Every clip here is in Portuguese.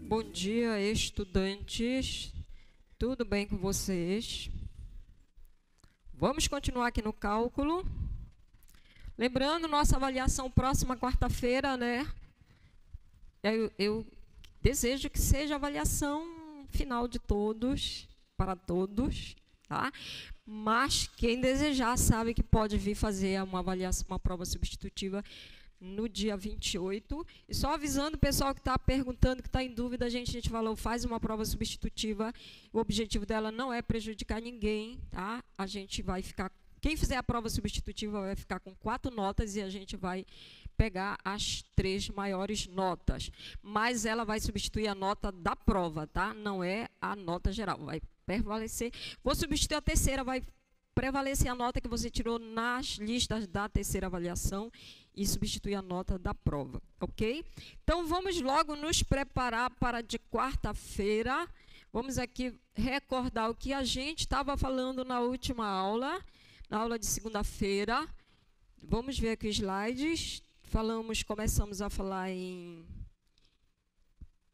Bom dia, estudantes. Tudo bem com vocês? Vamos continuar aqui no cálculo. Lembrando, nossa avaliação próxima quarta-feira, né? Eu desejo que seja a avaliação final de todos, para todos, tá? Mas quem desejar sabe que pode vir fazer uma avaliação, uma prova substitutiva no dia 28. E só avisando o pessoal que está perguntando, que está em dúvida, a gente falou, faz uma prova substitutiva. O objetivo dela não é prejudicar ninguém, tá? A gente vai ficar, quem fizer a prova substitutiva vai ficar com 4 notas e a gente vai pegar as 3 maiores notas. Mas ela vai substituir a nota da prova, tá? Não é a nota geral, vai prevalecer. Vou substituir a terceira, vai prevalecer a nota que você tirou nas listas da terceira avaliação e substituir a nota da prova, ok? Então, vamos logo nos preparar para de quarta-feira. Vamos aqui recordar o que a gente estava falando na última aula, na aula de segunda-feira. Vamos ver aqui os slides. Começamos a falar em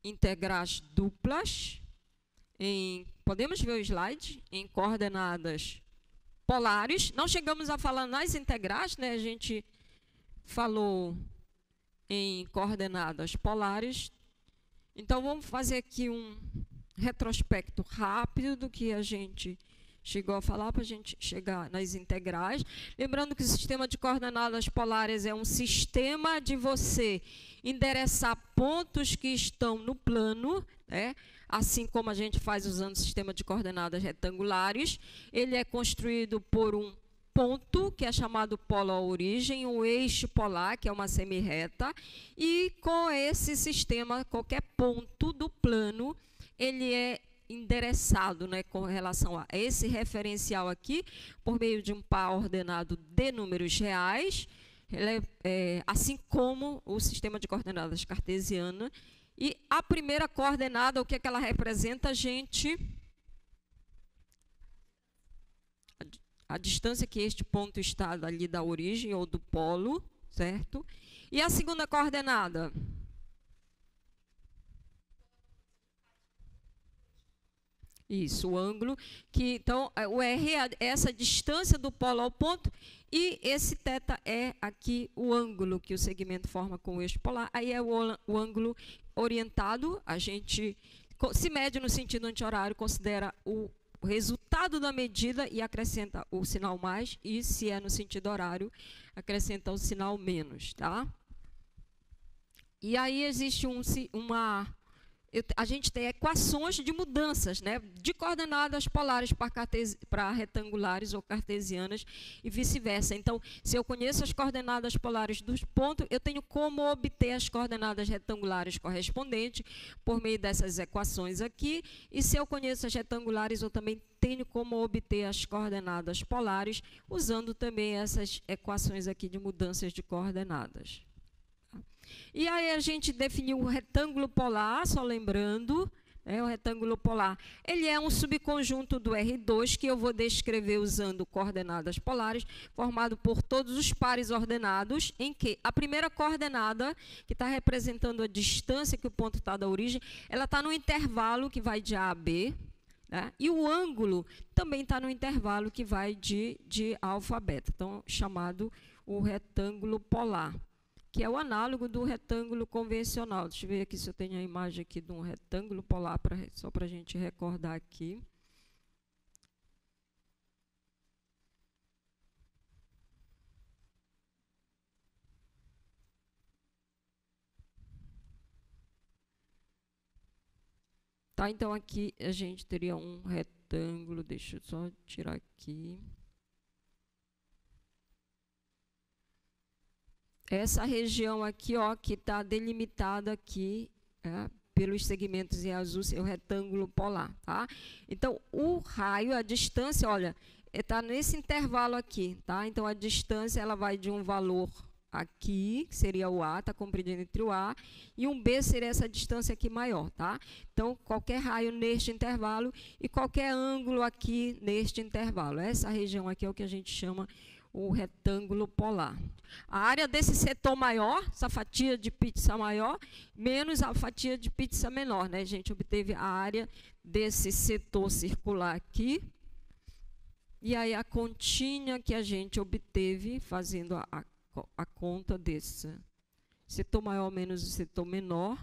integrais duplas, podemos ver o slide, em coordenadas polares. Não chegamos a falar nas integrais, né? A gente falou em coordenadas polares. Então, vamos fazer aqui um retrospecto rápido do que a gente chegou a falar para a gente chegar nas integrais. Lembrando que o sistema de coordenadas polares é um sistema de você endereçar pontos que estão no plano, né? Assim como a gente faz usando o sistema de coordenadas retangulares. Ele é construído por um ponto, que é chamado polo à origem, um eixo polar, que é uma semirreta, e com esse sistema, qualquer ponto do plano, ele é endereçado, né, com relação a esse referencial aqui, por meio de um par ordenado de números reais, assim como o sistema de coordenadas cartesiana. E a primeira coordenada, o que é que ela representa, gente? A distância que este ponto está ali da origem ou do polo, certo? E a segunda coordenada? Isso, o ângulo, que então o R é essa distância do polo ao ponto e esse θ é aqui o ângulo que o segmento forma com o eixo polar. Aí é o ângulo orientado, a gente se mede no sentido anti-horário, considera o resultado da medida e acrescenta o sinal mais, e se é no sentido horário, acrescenta o sinal menos, tá? E aí existe a gente tem equações de mudanças, né, de coordenadas polares para retangulares ou cartesianas e vice-versa. Então, se eu conheço as coordenadas polares dos pontos, eu tenho como obter as coordenadas retangulares correspondentes por meio dessas equações aqui. E se eu conheço as retangulares, eu também tenho como obter as coordenadas polares usando também essas equações aqui de mudanças de coordenadas. E aí a gente definiu o retângulo polar, só lembrando, né, o retângulo polar, ele é um subconjunto do R2, que eu vou descrever usando coordenadas polares, formado por todos os pares ordenados, em que a primeira coordenada, que está representando a distância que o ponto está da origem, ela está no intervalo que vai de A a B, né, e o ângulo também está no intervalo que vai de alfa a beta, então chamado o retângulo polar, que é o análogo do retângulo convencional. Deixa eu ver aqui se eu tenho a imagem aqui de um retângulo polar, só para a gente recordar aqui. Tá, então aqui a gente teria um retângulo, deixa eu só tirar aqui. Essa região aqui, ó, que está delimitada aqui, pelos segmentos em azul, é o retângulo polar, tá? Então, o raio, a distância, olha, está nesse intervalo aqui, tá? Então, a distância, ela vai de um valor aqui, que seria o A, está compreendido entre o A, e um B seria essa distância aqui maior, tá? Então, qualquer raio neste intervalo e qualquer ângulo aqui neste intervalo. Essa região aqui é o que a gente chama o retângulo polar. A área desse setor maior, essa fatia de pizza maior, menos a fatia de pizza menor, né? A gente obteve a área desse setor circular aqui. E aí a continha que a gente obteve fazendo a conta desse setor maior menos o setor menor.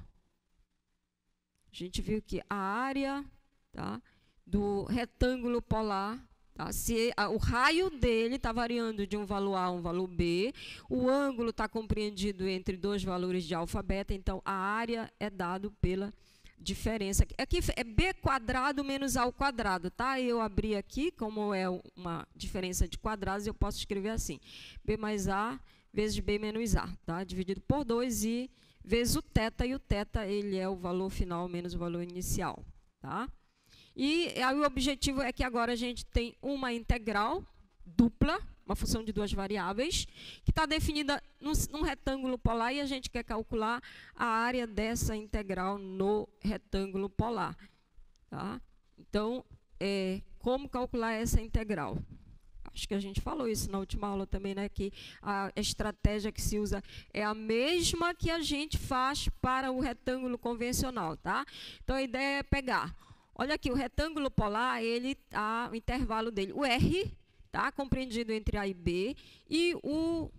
A gente viu que a área, tá, do retângulo polar, tá, se o raio dele está variando de um valor A a um valor B, o ângulo está compreendido entre dois valores de alfa e beta, então a área é dado pela diferença. Aqui é B quadrado menos A ao quadrado, tá? Eu abri aqui, como é uma diferença de quadrados, eu posso escrever assim, B mais A vezes B menos A, tá? Dividido por 2 e vezes o θ, e o θ ele é o valor final menos o valor inicial, tá? E aí o objetivo é que agora a gente tem uma integral dupla, uma função de duas variáveis, que está definida num retângulo polar, e a gente quer calcular a área dessa integral no retângulo polar, tá? Então, como calcular essa integral? Acho que a gente falou isso na última aula também, né? Que a estratégia que se usa é a mesma que a gente faz para o retângulo convencional, tá? Então, a ideia é pegar, olha aqui, o retângulo polar, ele tá, o intervalo dele, o R, tá compreendido entre A e B, e o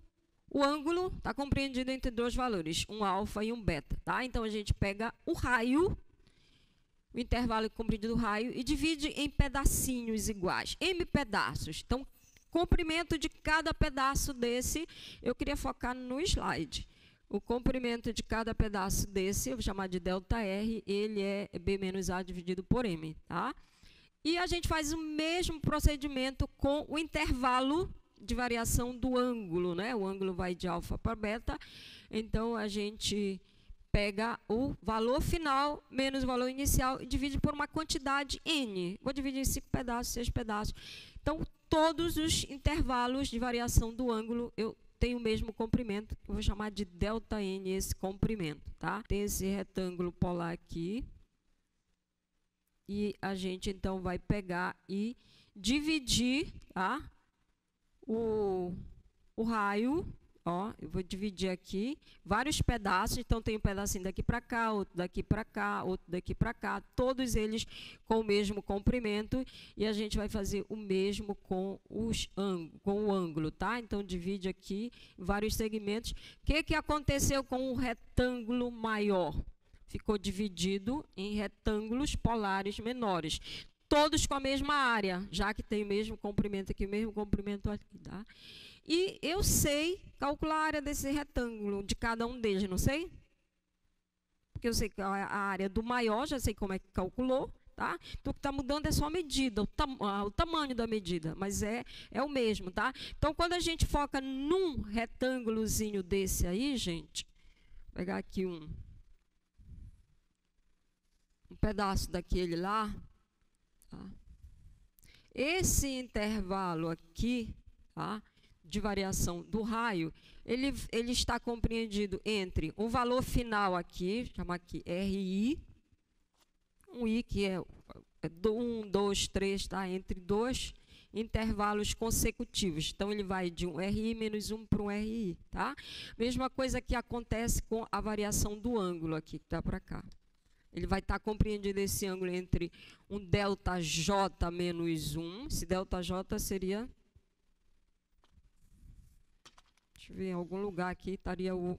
ângulo está compreendido entre dois valores, um alfa e um beta, tá? Então, a gente pega o raio, o intervalo compreendido do raio, e divide em pedacinhos iguais, M pedaços. Então, comprimento de cada pedaço desse, eu queria focar no slide. O comprimento de cada pedaço desse, eu vou chamar de ΔR, ele é B menos A dividido por M, tá? E a gente faz o mesmo procedimento com o intervalo de variação do ângulo, né? O ângulo vai de alfa para beta, então a gente pega o valor final menos o valor inicial e divide por uma quantidade N. Vou dividir em 5 pedaços, 6 pedaços. Então, todos os intervalos de variação do ângulo, eu tenho o mesmo comprimento, eu vou chamar de ΔN esse comprimento, tá? Tem esse retângulo polar aqui. E a gente, então, vai pegar e dividir, tá? O raio, ó, eu vou dividir aqui vários pedaços, então tem um pedacinho daqui para cá, outro daqui para cá, outro daqui para cá, todos eles com o mesmo comprimento, e a gente vai fazer o mesmo com o ângulo, tá? Então divide aqui vários segmentos. O que aconteceu com o retângulo maior? Ficou dividido em retângulos polares menores, todos com a mesma área, já que tem o mesmo comprimento aqui, o mesmo comprimento aqui, tá? E eu sei calcular a área desse retângulo, de cada um deles, não sei? Porque eu sei que a área do maior, já sei como é que calculou, tá? Então, o que está mudando é só a medida, o tamanho da medida, mas é o mesmo, tá? Então, quando a gente foca num retângulozinho desse aí, gente, vou pegar aqui um pedaço daquele lá, tá? Esse intervalo aqui, tá, de variação do raio, ele está compreendido entre um valor final aqui, chamar aqui RI, um I que é 1, 2, 3, tá, entre dois intervalos consecutivos. Então, ele vai de um RI menos 1 para um RI, tá? Mesma coisa que acontece com a variação do ângulo aqui, que está para cá. Ele vai estar compreendido esse ângulo entre um ΔJ menos 1. Esse ΔJ seria... Deixa eu ver, em algum lugar aqui estaria o...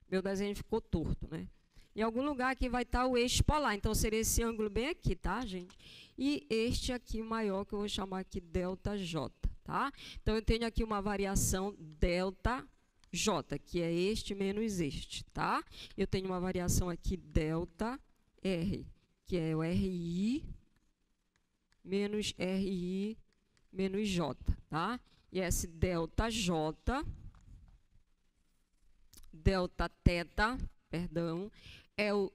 Meu desenho ficou torto, né? Em algum lugar aqui vai estar o eixo polar. Então, seria esse ângulo bem aqui, tá, gente? E este aqui maior, que eu vou chamar aqui ΔJ, tá? Então, eu tenho aqui uma variação ΔJ, que é este menos este, tá? Eu tenho uma variação aqui ΔR, que é o RI menos RI menos J, tá? E esse ΔJ, Δθ, perdão, é o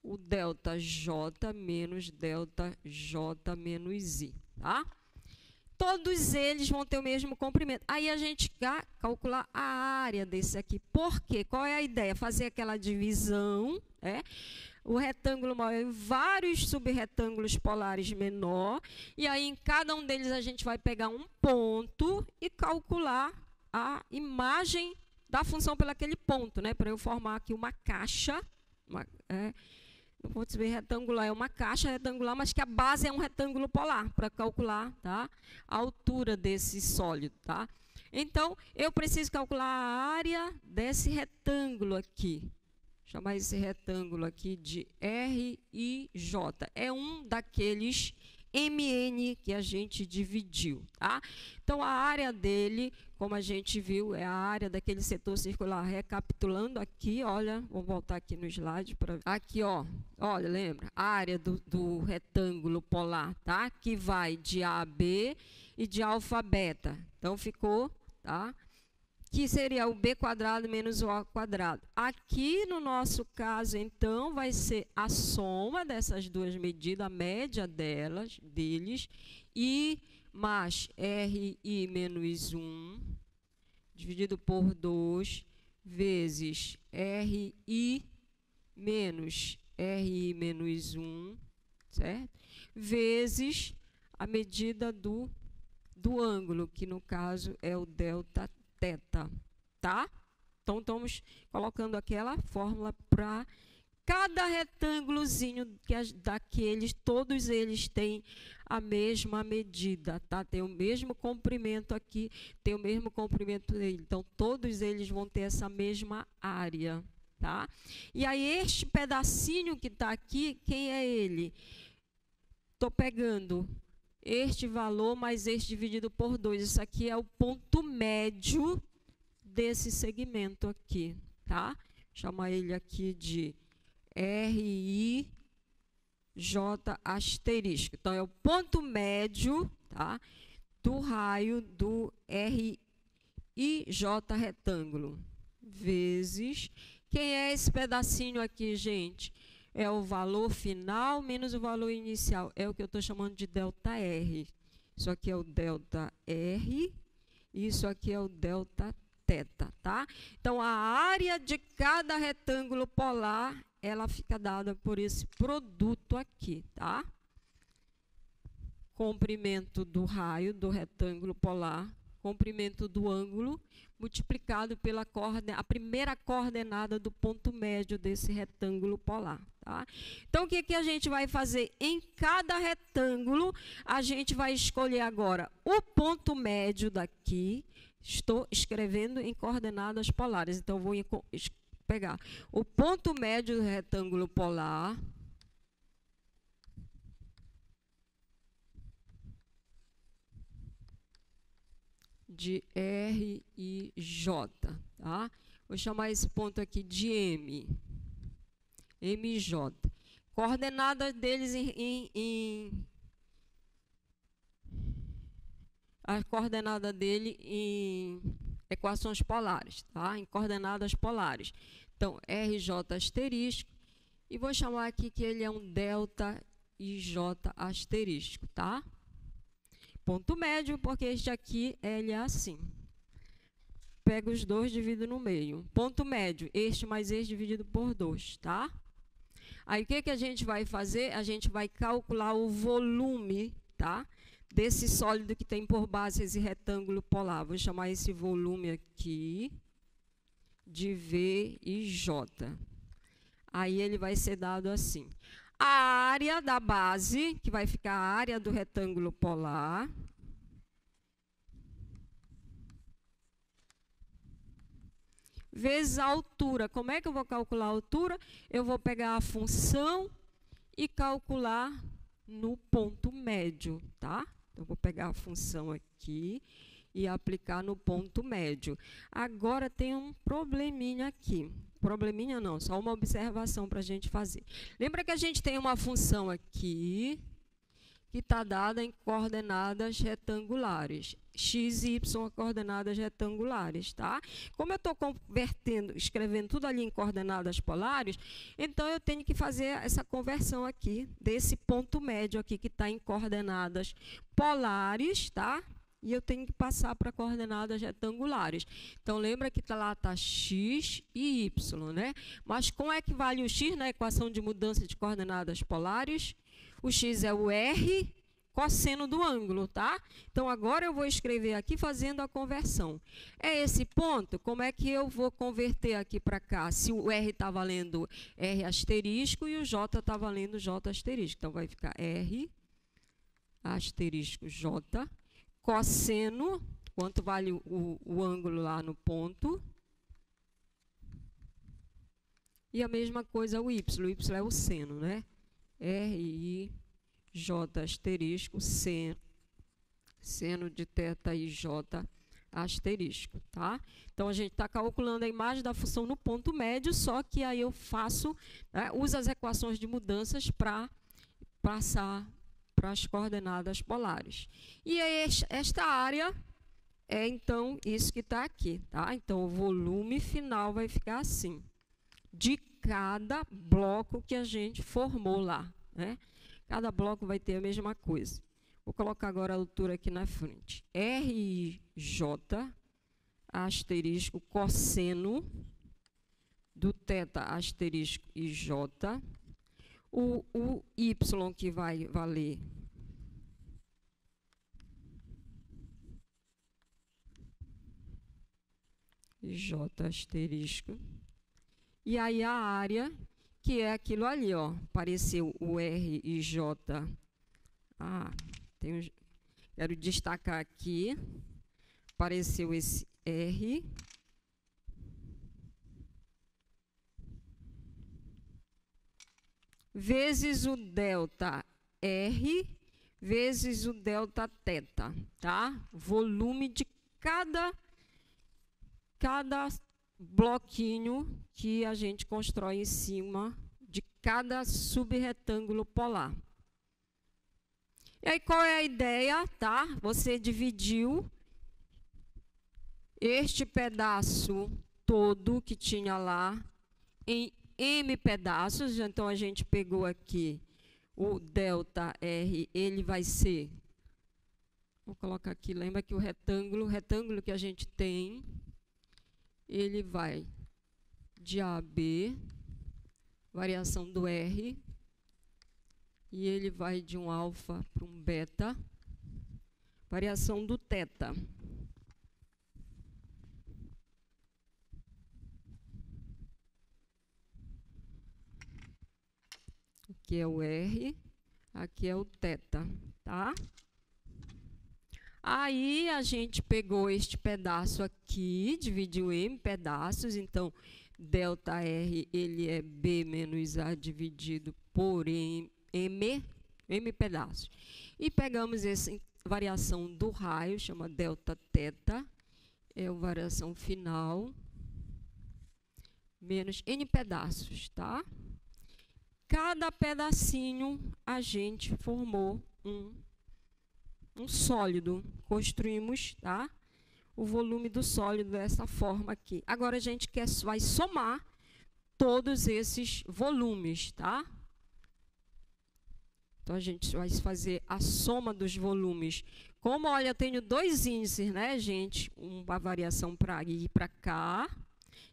ΔJ menos ΔJ menos I, tá? Todos eles vão ter o mesmo comprimento. Aí a gente vai calcular a área desse aqui. Por quê? Qual é a ideia? Fazer aquela divisão, o retângulo maior em vários subretângulos polares menor, e aí em cada um deles a gente vai pegar um ponto e calcular a imagem da função pelaquele ponto, né? Para eu formar aqui uma caixa, não vou dizer retangular, é uma caixa retangular, mas que a base é um retângulo polar, para calcular, tá, a altura desse sólido, tá? Então, eu preciso calcular a área desse retângulo aqui. Vou chamar esse retângulo aqui de RIJ. É um daqueles MN que a gente dividiu, tá? Então, a área dele, como a gente viu, é a área daquele setor circular. Recapitulando aqui, olha, vou voltar aqui no slide para aqui, ó. Olha, lembra? A área do retângulo polar, tá? Que vai de A a B e de alfa a beta. Então, ficou, tá? Que seria o B quadrado menos o A quadrado. Aqui, no nosso caso, então, vai ser a soma dessas duas medidas, a média deles, I mais RI menos 1, dividido por 2, vezes RI menos RI menos 1, certo? Vezes a medida do ângulo, que no caso é o delta θ, tá? Então, estamos colocando aquela fórmula para cada retângulozinho daqueles, todos eles têm a mesma medida, tá? Tem o mesmo comprimento aqui, tem o mesmo comprimento dele. Então, todos eles vão ter essa mesma área, tá? E aí, este pedacinho que está aqui, quem é ele? Estou pegando este valor mais este dividido por 2. Isso aqui é o ponto médio desse segmento aqui, tá? Vou chamar ele aqui de RIJ asterisco. Então, é o ponto médio, tá, do raio do RIJ retângulo. Vezes, quem é esse pedacinho aqui, gente? É o valor final menos o valor inicial. É o que eu estou chamando de delta R. Isso aqui é o delta R. Isso aqui é o delta θ, tá? Então, a área de cada retângulo polar, ela fica dada por esse produto aqui, tá? Comprimento do raio do retângulo polar, comprimento do ângulo, multiplicado pela a primeira coordenada do ponto médio desse retângulo polar, tá? Então, o que a gente vai fazer? Em cada retângulo, a gente vai escolher agora o ponto médio daqui. Estou escrevendo em coordenadas polares, então vou pegar o ponto médio do retângulo polar, de RIJ, tá? Vou chamar esse ponto aqui de MJ. Coordenadas deles a coordenada dele em equações polares, tá? Em coordenadas polares. Então, RJ asterisco, e vou chamar aqui que ele é um delta IJ asterisco, tá? Ponto médio, porque este aqui, ele é assim. Pego os dois, divido no meio. Ponto médio, este mais este dividido por 2, tá? Aí, o que a gente vai fazer? A gente vai calcular o volume, tá? Desse sólido que tem por base esse retângulo polar. Vou chamar esse volume aqui de VIJ. Aí ele vai ser dado assim. A área da base, que vai ficar a área do retângulo polar, vezes a altura. Como é que eu vou calcular a altura? Eu vou pegar a função e calcular no ponto médio, tá? Eu vou pegar a função aqui e aplicar no ponto médio. Agora, tem um probleminha aqui. Probleminha não, só uma observação para a gente fazer. Lembra que a gente tem uma função aqui que está dada em coordenadas retangulares. X e Y coordenadas retangulares, tá? Como eu estou escrevendo tudo ali em coordenadas polares, então eu tenho que fazer essa conversão aqui, desse ponto médio aqui, que está em coordenadas polares, tá? e eu tenho que passar para coordenadas retangulares. Então, lembra que lá está x e y, né? Mas como é que vale o x na equação de mudança de coordenadas polares? O x é o r cosseno do ângulo, tá? Então, agora eu vou escrever aqui fazendo a conversão. É esse ponto, como é que eu vou converter aqui para cá? Se o r está valendo r asterisco e o j está valendo j asterisco. Então, vai ficar r asterisco j, cosseno, quanto vale o ângulo lá no ponto. E a mesma coisa o y é o seno, né? R, J asterisco, seno de θ e J asterisco, tá? Então, a gente está calculando a imagem da função no ponto médio, só que aí eu faço, né, uso as equações de mudanças para passar para as coordenadas polares. E esta área é, então, isso que está aqui, tá? Então, o volume final vai ficar assim, de cada bloco que a gente formou lá, né? Cada bloco vai ter a mesma coisa. Vou colocar agora a altura aqui na frente. RJ asterisco cosseno do θ asterisco IJ. O Y que vai valer J asterisco. E aí a área, que é aquilo ali, ó. Apareceu o R e J. Quero destacar aqui. Apareceu esse R. Vezes o delta R, vezes o delta θ, tá? Volume de cada bloquinho que a gente constrói em cima de cada subretângulo polar. E aí, qual é a ideia, tá? Você dividiu este pedaço todo que tinha lá em M pedaços. Então, a gente pegou aqui o delta R, ele vai ser... Vou colocar aqui, lembra que o retângulo que a gente tem, ele vai de A a B, variação do R, e ele vai de um alfa para um beta, variação do θ. Aqui é o R, aqui é o θ, tá? Aí, a gente pegou este pedaço aqui, dividiu em pedaços, então, delta R, ele é B menos A dividido por M pedaços. E pegamos essa variação do raio, chama delta θ, é a variação final, menos N pedaços, tá? Cada pedacinho, a gente formou um sólido, construímos, tá? O volume do sólido dessa forma aqui. Agora, a gente vai somar todos esses volumes, tá? Então, a gente vai fazer a soma dos volumes. Como, olha, eu tenho dois índices, né, gente? Uma variação para ir para cá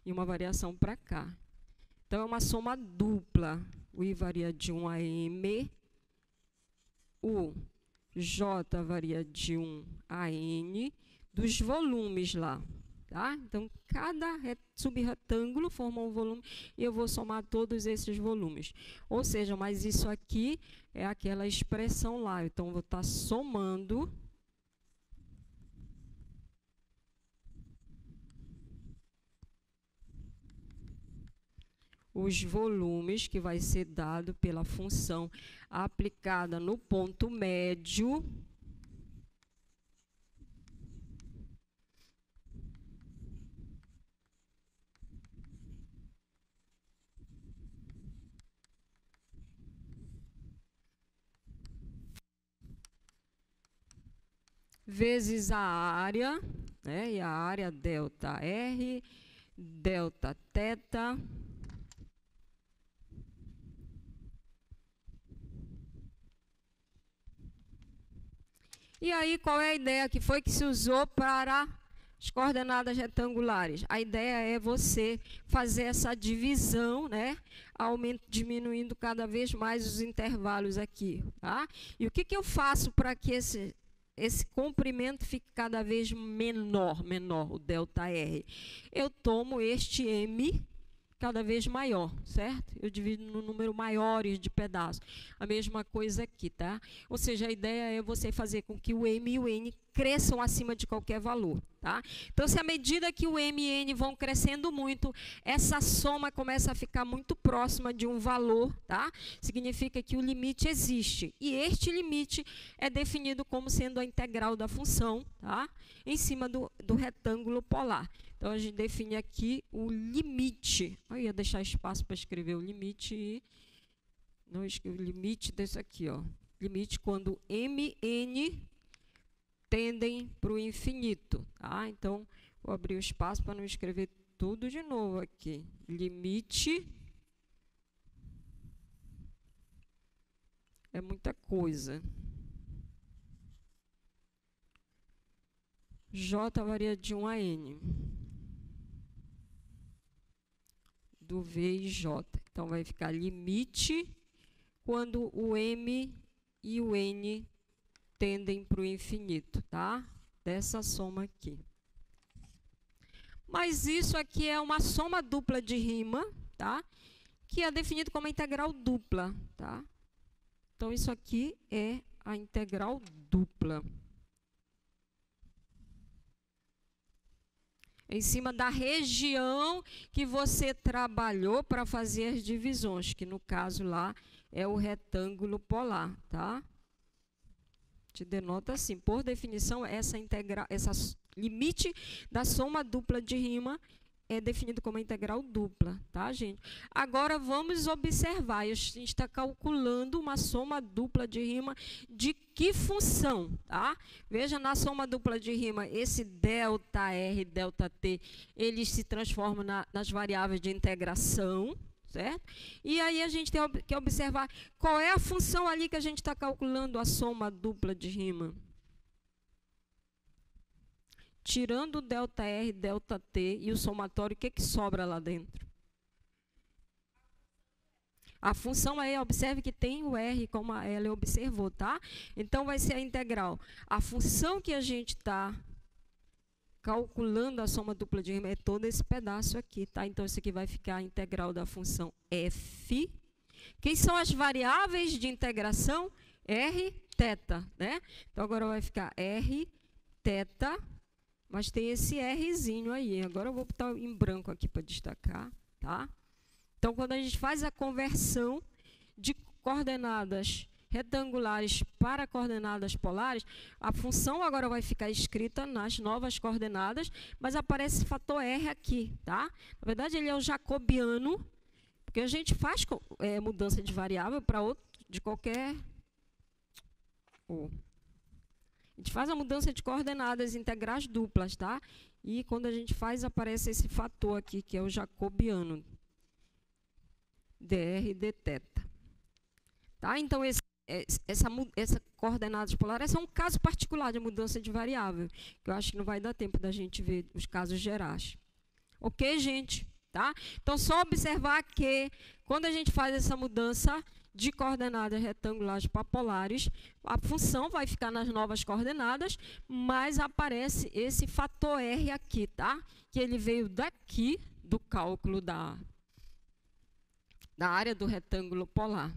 e uma variação para cá. Então, é uma soma dupla. O I varia de 1 a M, o J varia de 1 a N, dos volumes lá, tá? Então, cada subretângulo forma um volume e eu vou somar todos esses volumes. Ou seja, mas isso aqui é aquela expressão lá. Então, eu vou estar somando os volumes que vai ser dado pela função aplicada no ponto médio vezes a área, né? E a área delta R, delta θ, E aí, qual é a ideia que foi que se usou para as coordenadas retangulares? A ideia é você fazer essa divisão, né? Diminuindo cada vez mais os intervalos aqui, tá? E o que eu faço para que esse comprimento fique cada vez menor, o ΔR? Eu tomo este M cada vez maior, certo? Eu divido no número maiores de pedaços. A mesma coisa aqui, tá? Ou seja, a ideia é você fazer com que o M e o N cresçam acima de qualquer valor, tá? Então, se à medida que o M e N vão crescendo muito, essa soma começa a ficar muito próxima de um valor, tá? Significa que o limite existe. E este limite é definido como sendo a integral da função, tá? Em cima do retângulo polar. Então, a gente define aqui o limite. Eu ia deixar espaço para escrever o limite e não escrevo o limite desse aqui, ó. Limite quando M e N tendem para o infinito, tá? Então, vou abrir o espaço para não escrever tudo de novo aqui. Limite é muita coisa. J varia de 1 a N. Do V e J. Então, vai ficar limite quando o M e o N tendem para o infinito, tá? Dessa soma aqui. Mas isso aqui é uma soma dupla de rima, tá? Que é definido como integral dupla, tá? Então, isso aqui é a integral dupla. Em cima da região que você trabalhou para fazer as divisões, que no caso lá é o retângulo polar, tá? Te denota assim, por definição, essa limite da soma dupla de rima é definido como integral dupla, tá, gente? Agora, vamos observar, a gente está calculando uma soma dupla de rima de que função, tá? Veja, na soma dupla de rima, esse ΔR, ΔT, eles se transformam nas variáveis de integração, certo? E aí a gente tem que observar qual é a função ali que a gente está calculando a soma dupla de rima. Tirando o ΔR, ΔT e o somatório, o que sobra lá dentro? A função aí, observe que tem o R, como a Ellen observou, tá? Então, vai ser a integral. A função que a gente está calculando a soma dupla de rima é todo esse pedaço aqui, tá? Então, isso aqui vai ficar a integral da função f. Quem são as variáveis de integração? R, θ, né? Então, agora vai ficar R, θ, mas tem esse Rzinho aí. Agora eu vou botar em branco aqui para destacar, tá? Então, quando a gente faz a conversão de coordenadas retangulares para coordenadas polares, a função agora vai ficar escrita nas novas coordenadas, mas aparece esse fator R aqui, tá? Na verdade, ele é o jacobiano, porque a gente faz mudança de variável para outro, de qualquer... A gente faz a mudança de coordenadas integrais duplas, tá? E quando a gente faz, aparece esse fator aqui, que é o jacobiano. dr dθ. Tá? Então, essa coordenadas polares é um caso particular de mudança de variável, que eu acho que não vai dar tempo da gente ver os casos gerais. Ok, gente? Tá? Então, só observar que quando a gente faz essa mudança de coordenadas retangulares para polares, a função vai ficar nas novas coordenadas, mas aparece esse fator R aqui, tá? Que ele veio daqui do cálculo da área do retângulo polar.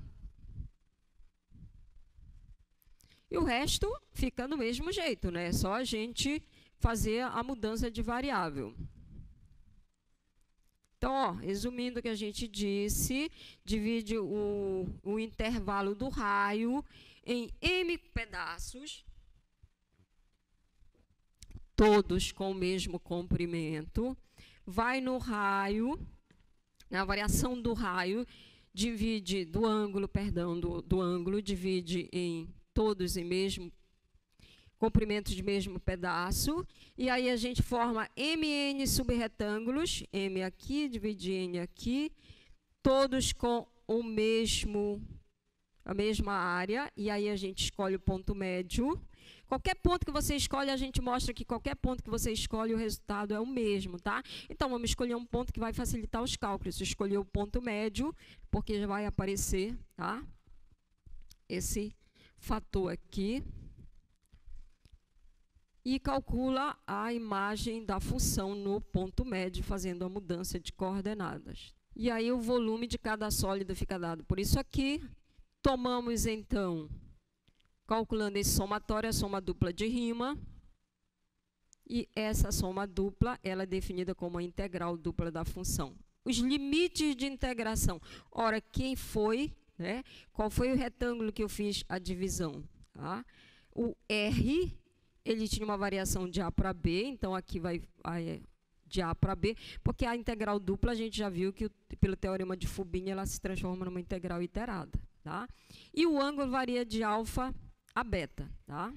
E o resto fica do mesmo jeito, né? É só a gente fazer a mudança de variável. Então, ó, resumindo o que a gente disse, divide o intervalo do raio em M pedaços, todos com o mesmo comprimento, vai no raio, na variação do raio, divide do ângulo, divide em todos em mesmo comprimentos de mesmo pedaço, e aí a gente forma MN subretângulos, M aqui, divide N aqui, todos com o mesmo, a mesma área, e aí a gente escolhe o ponto médio. Qualquer ponto que você escolhe, a gente mostra que qualquer ponto que você escolhe, o resultado é o mesmo, tá? Então, vamos escolher um ponto que vai facilitar os cálculos. Escolher o ponto médio, porque já vai aparecer, tá? Esse fator aqui. E calcula a imagem da função no ponto médio, fazendo a mudança de coordenadas. E aí o volume de cada sólido fica dado por isso aqui. Tomamos, então, calculando esse somatório, a soma dupla de Riemann. E essa soma dupla, ela é definida como a integral dupla da função. Os limites de integração. Ora, quem foi, né? Qual foi o retângulo que eu fiz a divisão? Tá? O R, ele tinha uma variação de A para B, então aqui vai de A para B, porque a integral dupla a gente já viu que pelo teorema de Fubini ela se transforma numa integral iterada, tá? E o ângulo varia de alfa a beta, tá?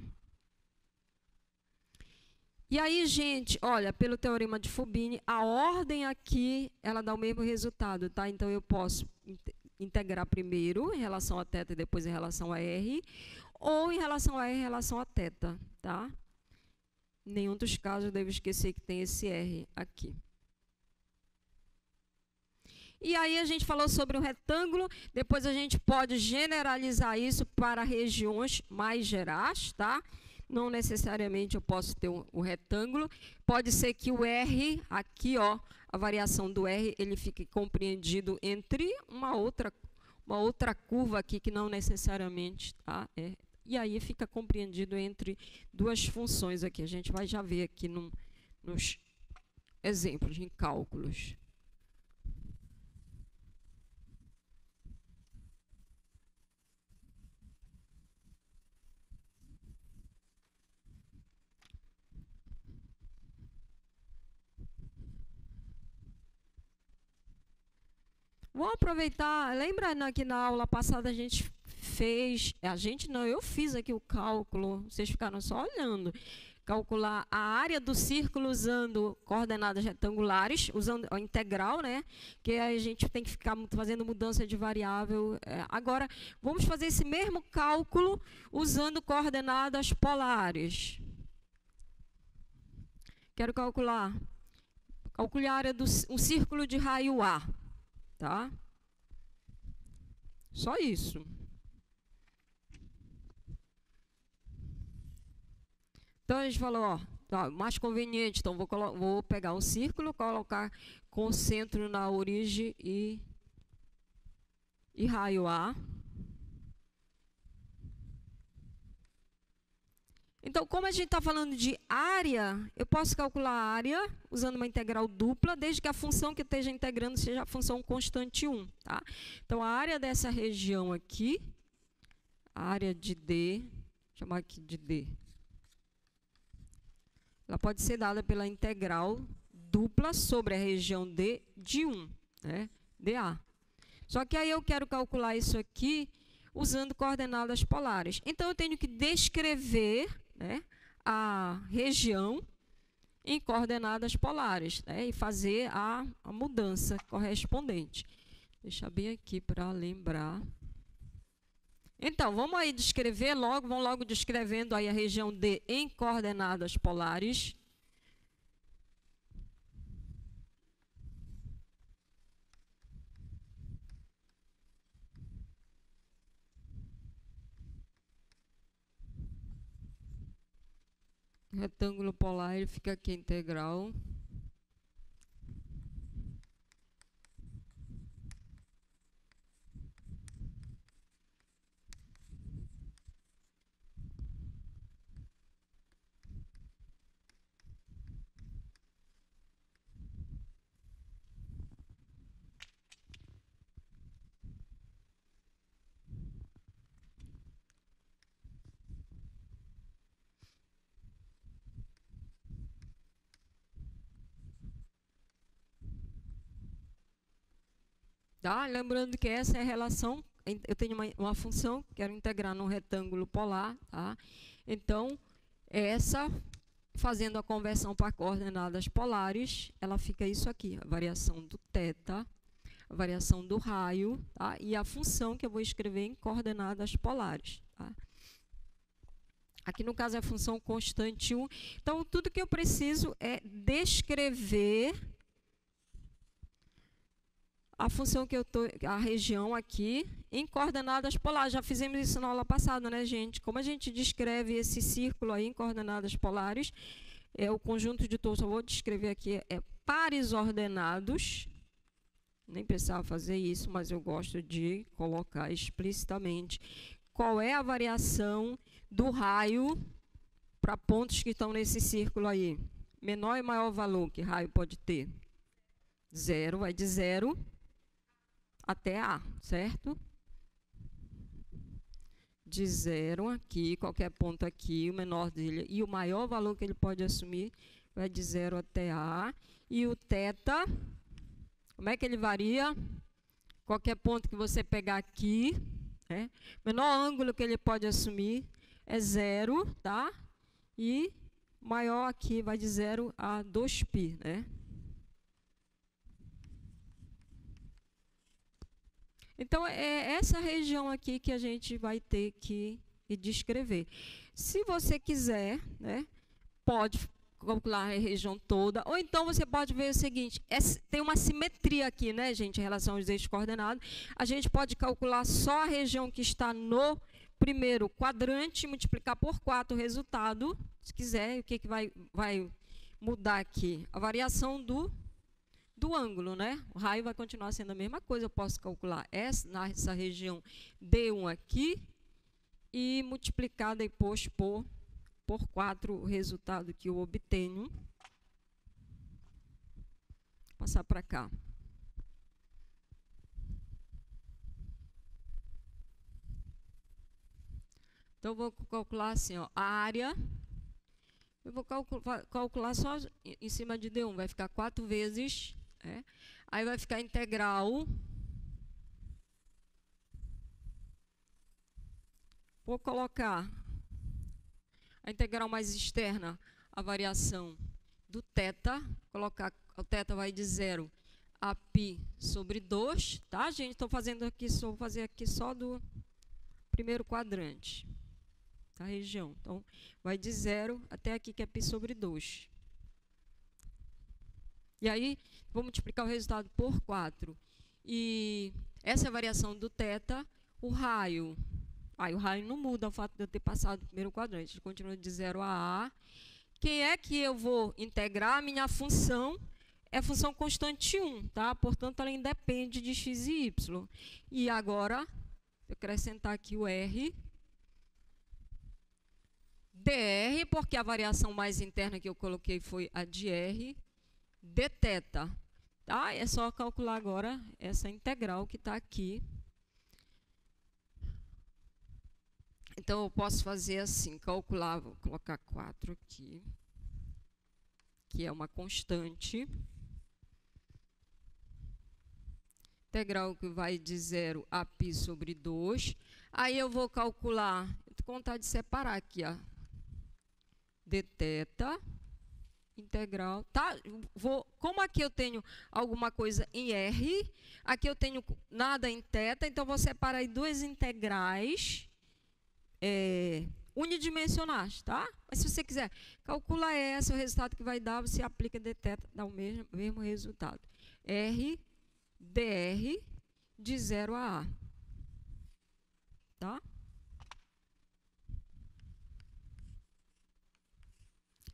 E aí, gente, olha, pelo teorema de Fubini, a ordem aqui, ela dá o mesmo resultado, tá? Então eu posso integrar primeiro em relação a θ e depois em relação a R, ou em relação a R em relação a θ, tá? Em nenhum dos casos eu devo esquecer que tem esse R aqui. E aí a gente falou sobre o retângulo, depois a gente pode generalizar isso para regiões mais gerais, tá? Não necessariamente eu posso ter o retângulo, pode ser que o R, aqui ó, a variação do R, ele fique compreendido entre uma outra curva aqui que não necessariamente, tá? E aí fica compreendido entre duas funções aqui. A gente vai já ver aqui nos exemplos, em cálculos. Vou aproveitar, lembra que na aula passada a gente fez, eu fiz aqui o cálculo, vocês ficaram só olhando, calcular a área do círculo usando coordenadas retangulares, usando a integral, né? Que a gente tem que ficar fazendo mudança de variável. Agora, vamos fazer esse mesmo cálculo usando coordenadas polares. Quero calcular a área do um círculo de raio A. Tá? Só isso. Então a gente falou, ó, mais conveniente, então vou pegar um círculo, colocar com centro na origem e raio A. Então, como a gente está falando de área, eu posso calcular a área usando uma integral dupla, desde que a função que esteja integrando seja a função constante 1. Tá? Então, a área dessa região aqui, a área de D, vou chamar aqui de D, ela pode ser dada pela integral dupla sobre a região D de 1, né? dA. Só que aí eu quero calcular isso aqui usando coordenadas polares. Então, eu tenho que descrever, né, a região em coordenadas polares, né, e fazer a mudança correspondente. Deixa bem aqui para lembrar. Então, vamos aí descrever logo, vamos logo descrevendo aí a região D em coordenadas polares. Retângulo polar, ele fica aqui integral. Tá? Lembrando que essa é a relação, eu tenho uma função, quero integrar num retângulo polar, tá? Então, essa, fazendo a conversão para coordenadas polares, ela fica isso aqui, a variação do θ, a variação do raio, tá? E a função que eu vou escrever em coordenadas polares. Tá? Aqui, no caso, é a função constante 1. Então, tudo que eu preciso é descrever a função que eu estou, a região aqui, em coordenadas polares. Já fizemos isso na aula passada, né, gente? Como a gente descreve esse círculo aí em coordenadas polares, é o conjunto de todos, eu vou descrever aqui, é pares ordenados. Nem precisava fazer isso, mas eu gosto de colocar explicitamente qual é a variação do raio para pontos que estão nesse círculo aí. Menor e maior valor que raio pode ter? 0, vai de 0 até A, certo? De 0 aqui, qualquer ponto aqui, o menor dele, e o maior valor que ele pode assumir vai de 0 até A. E o θ, como é que ele varia? Qualquer ponto que você pegar aqui, né? O menor ângulo que ele pode assumir é 0, tá? E maior aqui vai de 0 a 2π, né? Então, é essa região aqui que a gente vai ter que descrever. Se você quiser, né, pode calcular a região toda, ou então você pode ver o seguinte, tem uma simetria aqui, né, gente, em relação aos eixos coordenados. A gente pode calcular só a região que está no primeiro quadrante, multiplicar por 4 o resultado, se quiser. O que vai mudar aqui? A variação do ângulo, né? O raio vai continuar sendo a mesma coisa. Eu posso calcular nessa região D1 aqui e multiplicar depois por 4 o resultado que eu obtenho. Vou passar para cá. Então, eu vou calcular assim, ó, a área. Eu vou calcular só em cima de D1. Vai ficar 4 vezes... Aí vai ficar integral. Vou colocar a integral mais externa, a variação do θ. Colocar o θ vai de 0 a π sobre 2, tá, gente? Estou fazendo aqui, vou fazer aqui só do primeiro quadrante da região. Então, vai de 0 até aqui, que é π sobre 2. E aí, vou multiplicar o resultado por 4. E essa é a variação do θ. O raio. O raio não muda o fato de eu ter passado o primeiro quadrante. Ele continua de 0 a A. Quem é que eu vou integrar? A minha função é a função constante 1, tá? Portanto, ela independe de x e y. E agora, eu acrescentar aqui o R. dr, porque a variação mais interna que eu coloquei foi a de R. dθ, tá? É só calcular agora essa integral que está aqui. Então, eu posso fazer assim, calcular, vou colocar 4 aqui, que é uma constante. Integral que vai de 0 a π sobre 2. Aí, eu vou calcular, vou contar de separar aqui, ó, dθ. Integral, tá? Como aqui eu tenho alguma coisa em R, aqui eu tenho nada em θ, então vou separar aí duas integrais unidimensionais, tá? Mas se você quiser calcular essa, o resultado que vai dar, você aplica dθ, dá o mesmo resultado. R dr de 0 a A. Tá?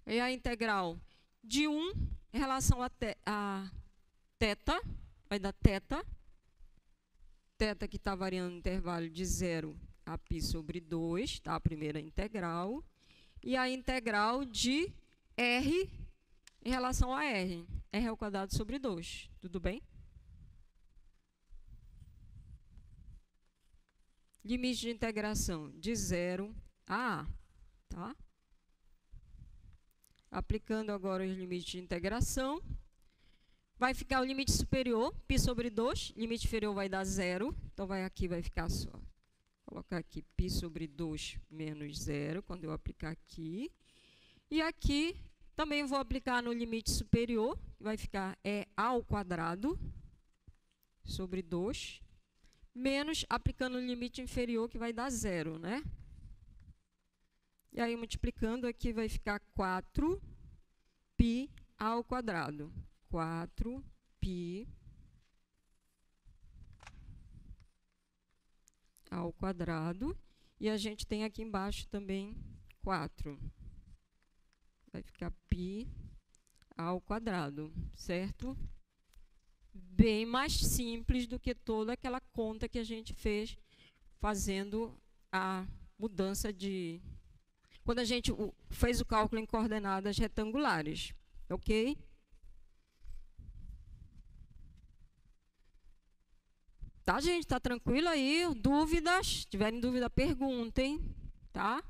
E a integral de 1 em relação a θ, vai dar θ. Θ que está variando no intervalo de 0 a π sobre 2, tá? A primeira integral. E a integral de R em relação a R. R ao quadrado sobre 2. Tudo bem? Limite de integração de 0 a A, tá? Aplicando agora os limites de integração, vai ficar o limite superior, π sobre 2, limite inferior vai dar 0, então aqui vai ficar só, vou colocar aqui π sobre 2 menos 0, quando eu aplicar aqui. E aqui também vou aplicar no limite superior, que vai ficar A ao quadrado sobre 2, menos aplicando o limite inferior, que vai dar 0, né? E aí, multiplicando aqui, vai ficar 4π ao quadrado. 4π ao quadrado. E a gente tem aqui embaixo também 4. Vai ficar π ao quadrado, certo? Bem mais simples do que toda aquela conta que a gente fez fazendo a mudança de... Quando a gente fez o cálculo em coordenadas retangulares, ok? Tá, gente? Tá tranquilo aí? Dúvidas? Se tiverem dúvida, perguntem, tá?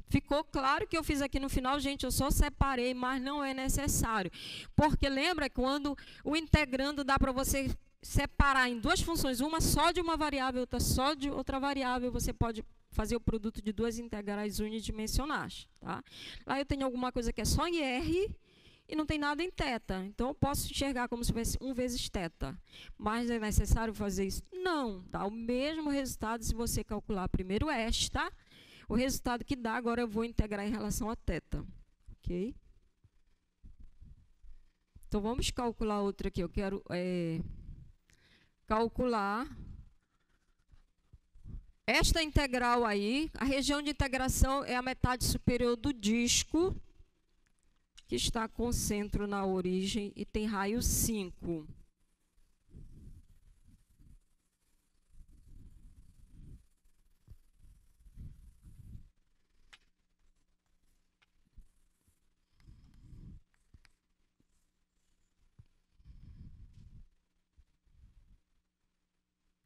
Ficou claro que eu fiz aqui no final, gente, eu só separei, mas não é necessário. Porque lembra quando o integrando dá para você separar em duas funções, uma só de uma variável, outra só de outra variável, você pode fazer o produto de duas integrais unidimensionais, tá? Lá eu tenho alguma coisa que é só em R e não tem nada em θ. Então, eu posso enxergar como se fosse 1 vezes θ. Mas é necessário fazer isso? Não. Dá o mesmo resultado se você calcular primeiro esta. O resultado que dá, agora eu vou integrar em relação a θ. Ok? Então, vamos calcular outra aqui. Eu quero calcular esta integral aí. A região de integração é a metade superior do disco, que está com centro na origem e tem raio 5.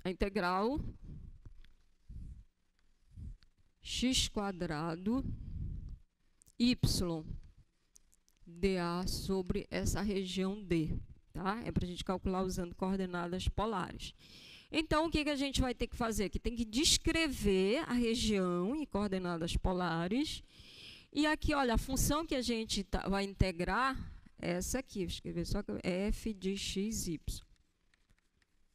A integral x² y dA sobre essa região D, tá? É para a gente calcular usando coordenadas polares. Então, o que a gente vai ter que fazer? Que tem que descrever a região em coordenadas polares. E aqui, olha, a função que a gente vai integrar é essa aqui. Vou escrever só f de xy.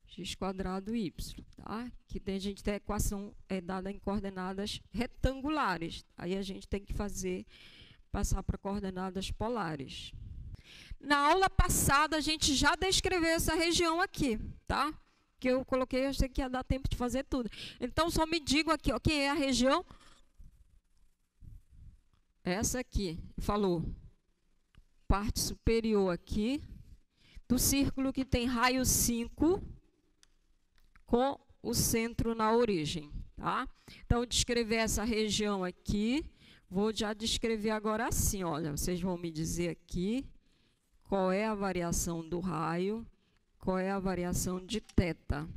x² y, tá? Que a gente tem a equação dada em coordenadas retangulares. Aí a gente tem que passar para coordenadas polares. Na aula passada, a gente já descreveu essa região aqui, tá? Que eu coloquei, eu achei que ia dar tempo de fazer tudo. Então, só me diga aqui, ó, quem é a região? Essa aqui, falou. Parte superior aqui, do círculo que tem raio 5, com o centro na origem, tá? Então, descrever essa região aqui, vou já descrever agora assim, olha, vocês vão me dizer aqui qual é a variação do raio, qual é a variação de θ.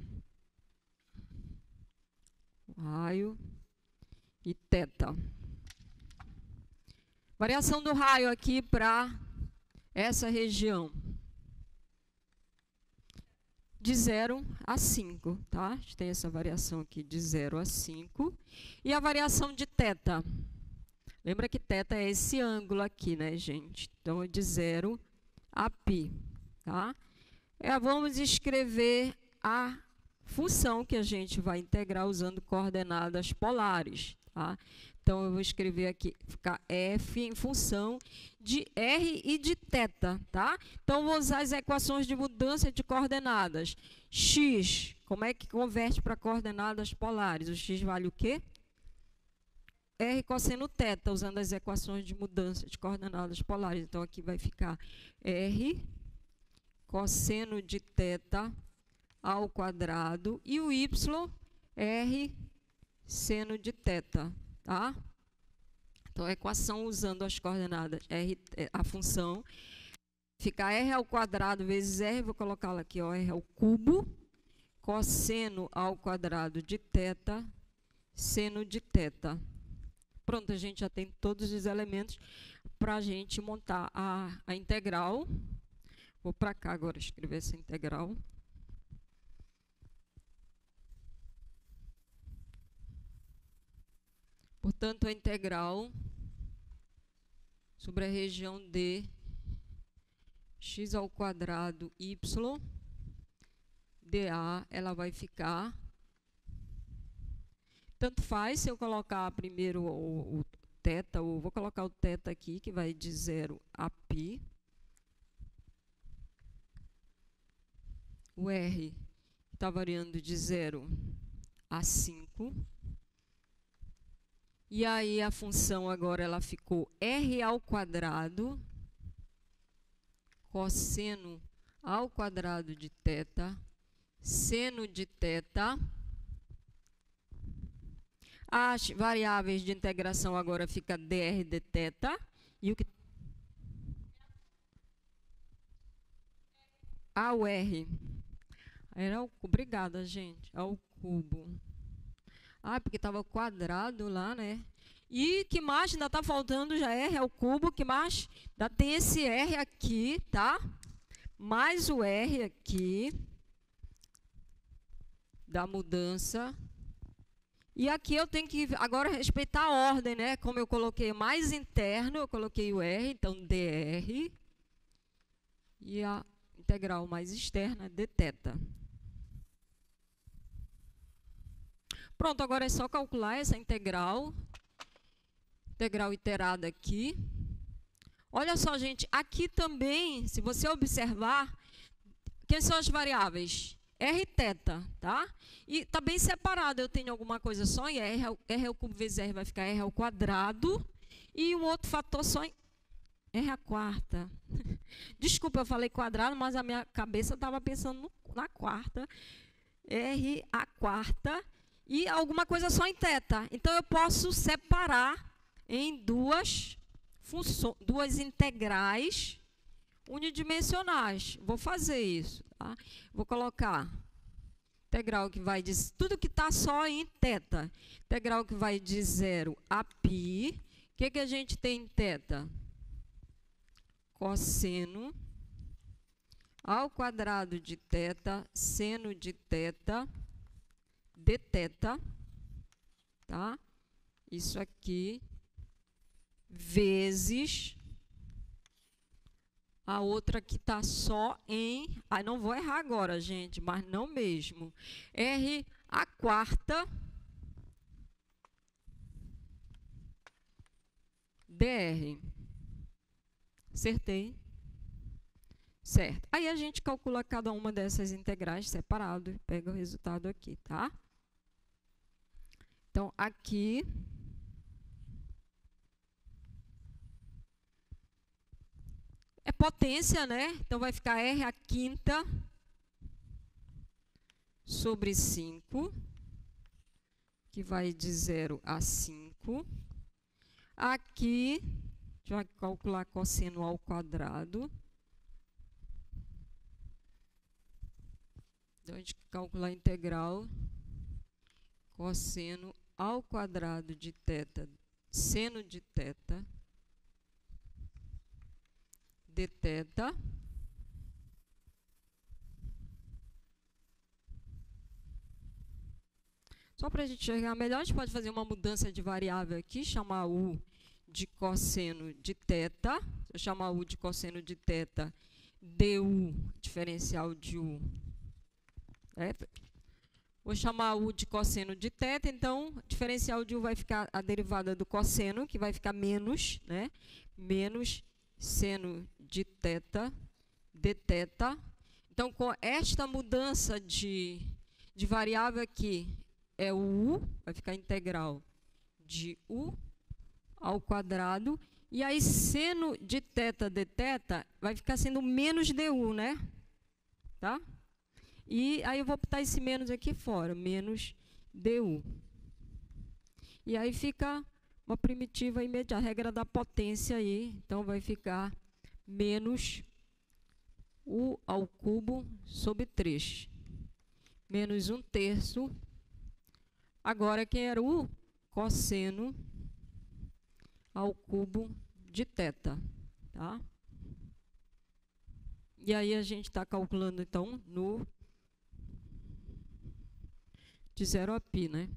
Raio e θ. Variação do raio aqui para essa região. De 0 a 5, tá? A gente tem essa variação aqui de 0 a 5. E a variação de θ. Lembra que θ é esse ângulo aqui, né, gente? Então, é de 0 a π, tá? Vamos escrever a função que a gente vai integrar usando coordenadas polares, tá? Então, eu vou escrever aqui, ficar f em função de r e de θ, tá? Então, vou usar as equações de mudança de coordenadas. X, como é que converte para coordenadas polares? O x vale o quê? R cosseno θ, usando as equações de mudança de coordenadas polares. Então, aqui vai ficar r cosseno de θ ao quadrado e o y, r seno de θ. Tá? Então, a equação usando as coordenadas, a função, fica r ao quadrado vezes r, vou colocá-la aqui, ó, r ao cubo, cosseno ao quadrado de θ, seno de θ. Pronto, a gente já tem todos os elementos para a gente montar a integral. Vou para cá agora escrever essa integral. Portanto, a integral sobre a região D, x² y, dA, ela vai ficar... Tanto faz se eu colocar primeiro o θ, ou vou colocar o θ aqui, que vai de 0 a π. O R está variando de 0 a 5. E aí a função agora ela ficou R ao quadrado, cosseno ao quadrado de θ, seno de θ. As variáveis de integração agora fica dr dθ. E o que... o R. Era o... Obrigada, gente. Ao cubo. Porque estava quadrado lá, né? E que mais? Ainda está faltando já R ao cubo. Que mais? Ainda tem esse R aqui, tá? Mais o R aqui. Da mudança. E aqui eu tenho que agora respeitar a ordem, né? Como eu coloquei mais interno, eu coloquei o R, então dr. E a integral mais externa, dθ. Pronto, agora é só calcular essa integral. Integral iterada aqui. Olha só, gente, aqui também, se você observar, quem são as variáveis? R e θ, tá? E está bem separado, eu tenho alguma coisa só em R ao cubo vezes R vai ficar R ao quadrado, e um outro fator só em R à quarta. Desculpa, eu falei quadrado, mas a minha cabeça estava pensando na quarta. R à quarta, e alguma coisa só em θ. Então, eu posso separar em duas integrais unidimensionais. Vou fazer isso. Tá? Vou colocar integral que vai de... Tudo que está só em θ. Integral que vai de 0 a π. O que a gente tem em θ? Cosseno ao quadrado de θ, seno de θ, dθ. Tá? Isso aqui vezes... A outra que está só em... não vou errar agora, gente, mas não mesmo. R à quarta dr. Acertei? Certo. Aí a gente calcula cada uma dessas integrais separado e pega o resultado aqui, tá? Então, aqui... É potência, né? Então, vai ficar R à quinta sobre 5, que vai de 0 a 5. Aqui, a gente vai calcular cosseno ao quadrado. Então, a gente calcula a integral cosseno ao quadrado de θ, seno de θ, dθ. Só para a gente enxergar melhor, a gente pode fazer uma mudança de variável aqui, chamar U de cosseno de θ. Se eu chamar U de cosseno de θ, du, diferencial de U. Vou chamar U de cosseno de θ, então, diferencial de U vai ficar a derivada do cosseno, que vai ficar menos, né? Menos seno de θ, dθ. Então, com esta mudança de variável aqui, é o U, vai ficar integral de U ao quadrado. E aí, seno de θ dθ vai ficar sendo menos du, né? Tá? E aí, eu vou botar esse menos aqui fora, menos du. E aí, fica uma primitiva imediata, a regra da potência aí. Então, vai ficar menos U ao cubo sobre 3. Menos 1/3. Agora, quem era o cosseno ao cubo de θ. Tá? E aí, a gente está calculando, então, de 0 a π, né?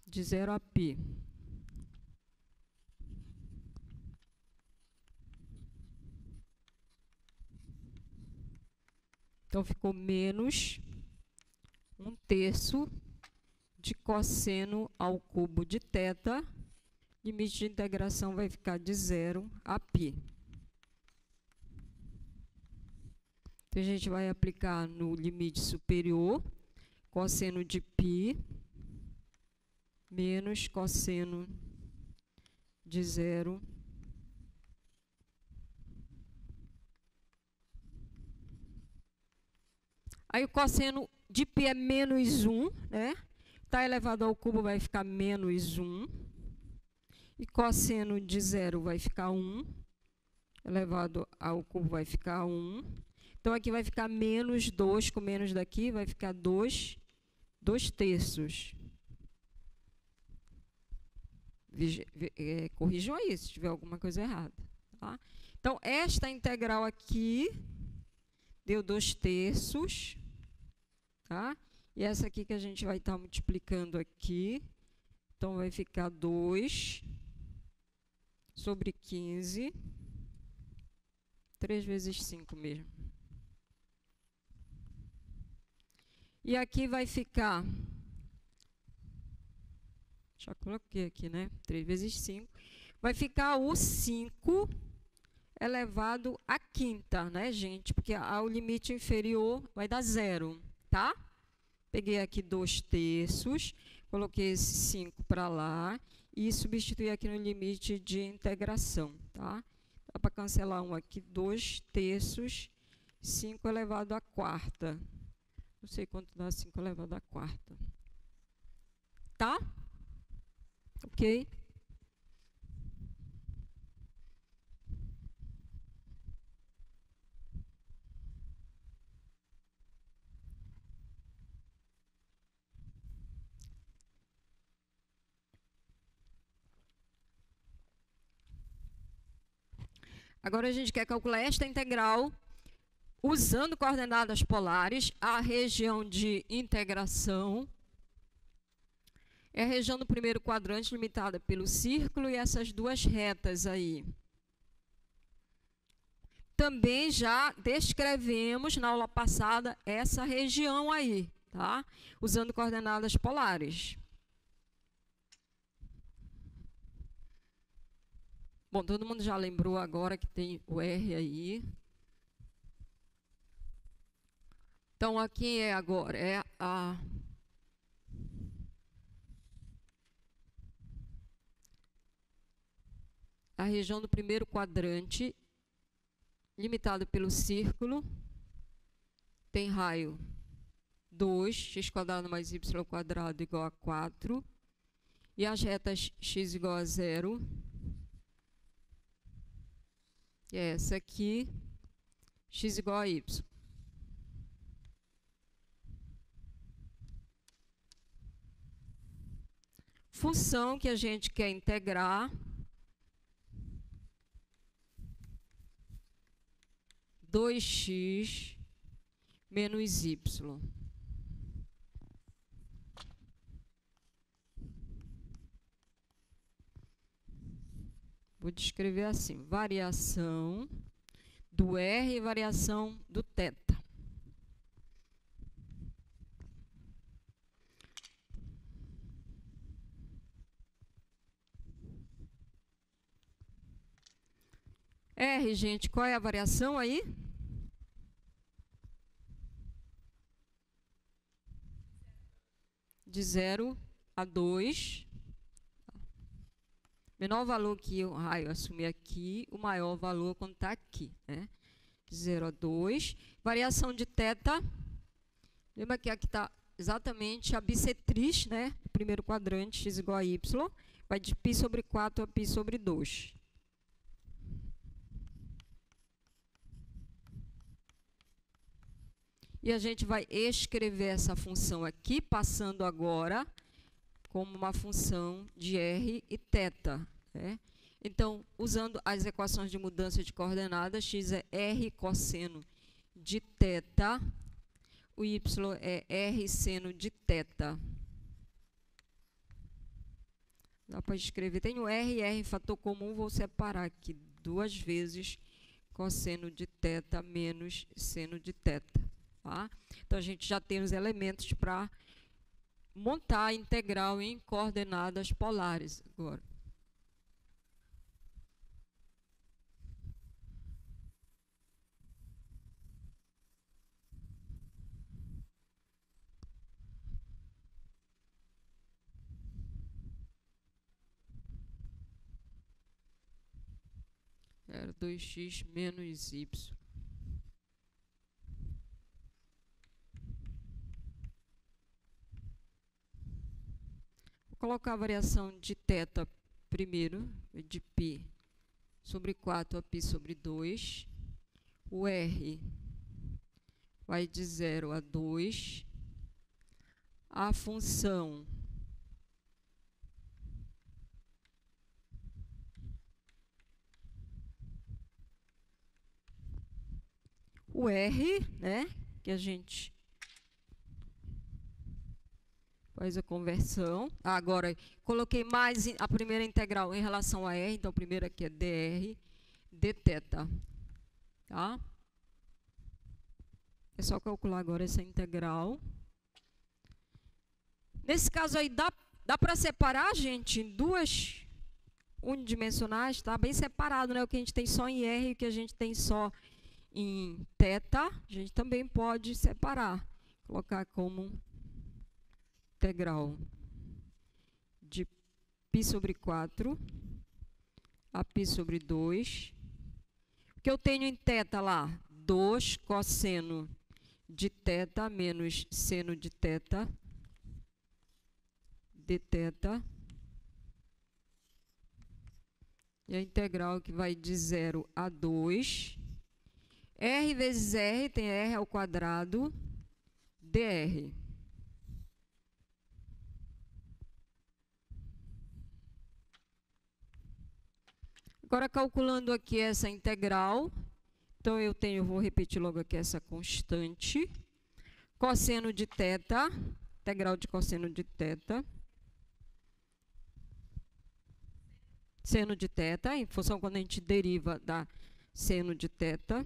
De 0 a π. Então, ficou menos 1/3 de cosseno ao cubo de θ. Limite de integração vai ficar de 0 a π. Então, a gente vai aplicar no limite superior, cosseno de π menos cosseno de 0 Aí o cosseno de π é menos 1, né? Tá elevado ao cubo vai ficar menos 1. E cosseno de 0 vai ficar 1. Elevado ao cubo vai ficar 1. Então, aqui vai ficar menos 2, com menos daqui vai ficar 2/3. Corrijam aí se tiver alguma coisa errada. Tá? Então, esta integral aqui deu 2/3. Tá? E essa aqui que a gente vai estar multiplicando aqui. Então, vai ficar 2/15. 3 vezes 5 mesmo. E aqui vai ficar... Já coloquei aqui, né? 3 vezes 5. Vai ficar o 5 elevado à quinta, né, gente? Porque ao limite inferior vai dar 0, tá? Peguei aqui 2/3, coloquei esse 5 para lá e substituí aqui no limite de integração, tá? Dá para cancelar um aqui, 2/3, 5 elevado à quarta. Não sei quanto dá 5 elevado à quarta. Tá? Ok? Agora a gente quer calcular esta integral usando coordenadas polares. A região de integração é a região do primeiro quadrante limitada pelo círculo e essas duas retas aí. Também já descrevemos na aula passada essa região aí, tá? Usando coordenadas polares. Bom, todo mundo já lembrou agora que tem o R aí. Então, aqui é agora, é a região do primeiro quadrante, limitada pelo círculo, tem raio 2, x² mais y² igual a 4, e as retas x igual a 0, e é essa aqui, x igual a y. Função que a gente quer integrar, 2x menos y. Vou descrever assim, variação do R e variação do θ. R, gente, qual é a variação aí? De 0 a 2. Menor valor que o raio assumir aqui, o maior valor quando está aqui, né? De 0 a 2. Variação de θ. Lembra que aqui está exatamente a bissetriz, né? O primeiro quadrante, x igual a y. Vai de π sobre 4 a π sobre 2. E a gente vai escrever essa função aqui, passando agora como uma função de R e θ. Né? Então, usando as equações de mudança de coordenadas, x é R cosseno de θ, o y é R seno de θ. Dá para escrever, tem o R e R fator comum, vou separar aqui 2 vezes cosseno de θ menos seno de θ. tá? Então, a gente já tem os elementos para montar a integral em coordenadas polares agora. Era 2x menos y. Vou colocar a variação de θ primeiro, de π sobre 4 a π sobre 2. O R vai de 0 a 2. A função o R, né, que a gente faz a conversão. Agora, coloquei mais a primeira integral em relação a R, então a primeira aqui é dr dθ, tá? É só calcular agora essa integral. Nesse caso aí, dá para separar, gente, em duas unidimensionais, tá? Bem separado, né? O que a gente tem só em R e o que a gente tem só em θ, a gente também pode separar. Colocar como integral de π sobre 4 a π sobre 2. O que eu tenho em θ lá? 2 cosseno de θ menos seno de θ dθ. E a integral que vai de 0 a 2. R vezes R tem R ao quadrado dr. Agora, calculando aqui essa integral, então eu vou repetir logo aqui essa constante. Cosseno de θ, integral de cosseno de θ. Seno de θ, em função quando a gente deriva da seno de θ.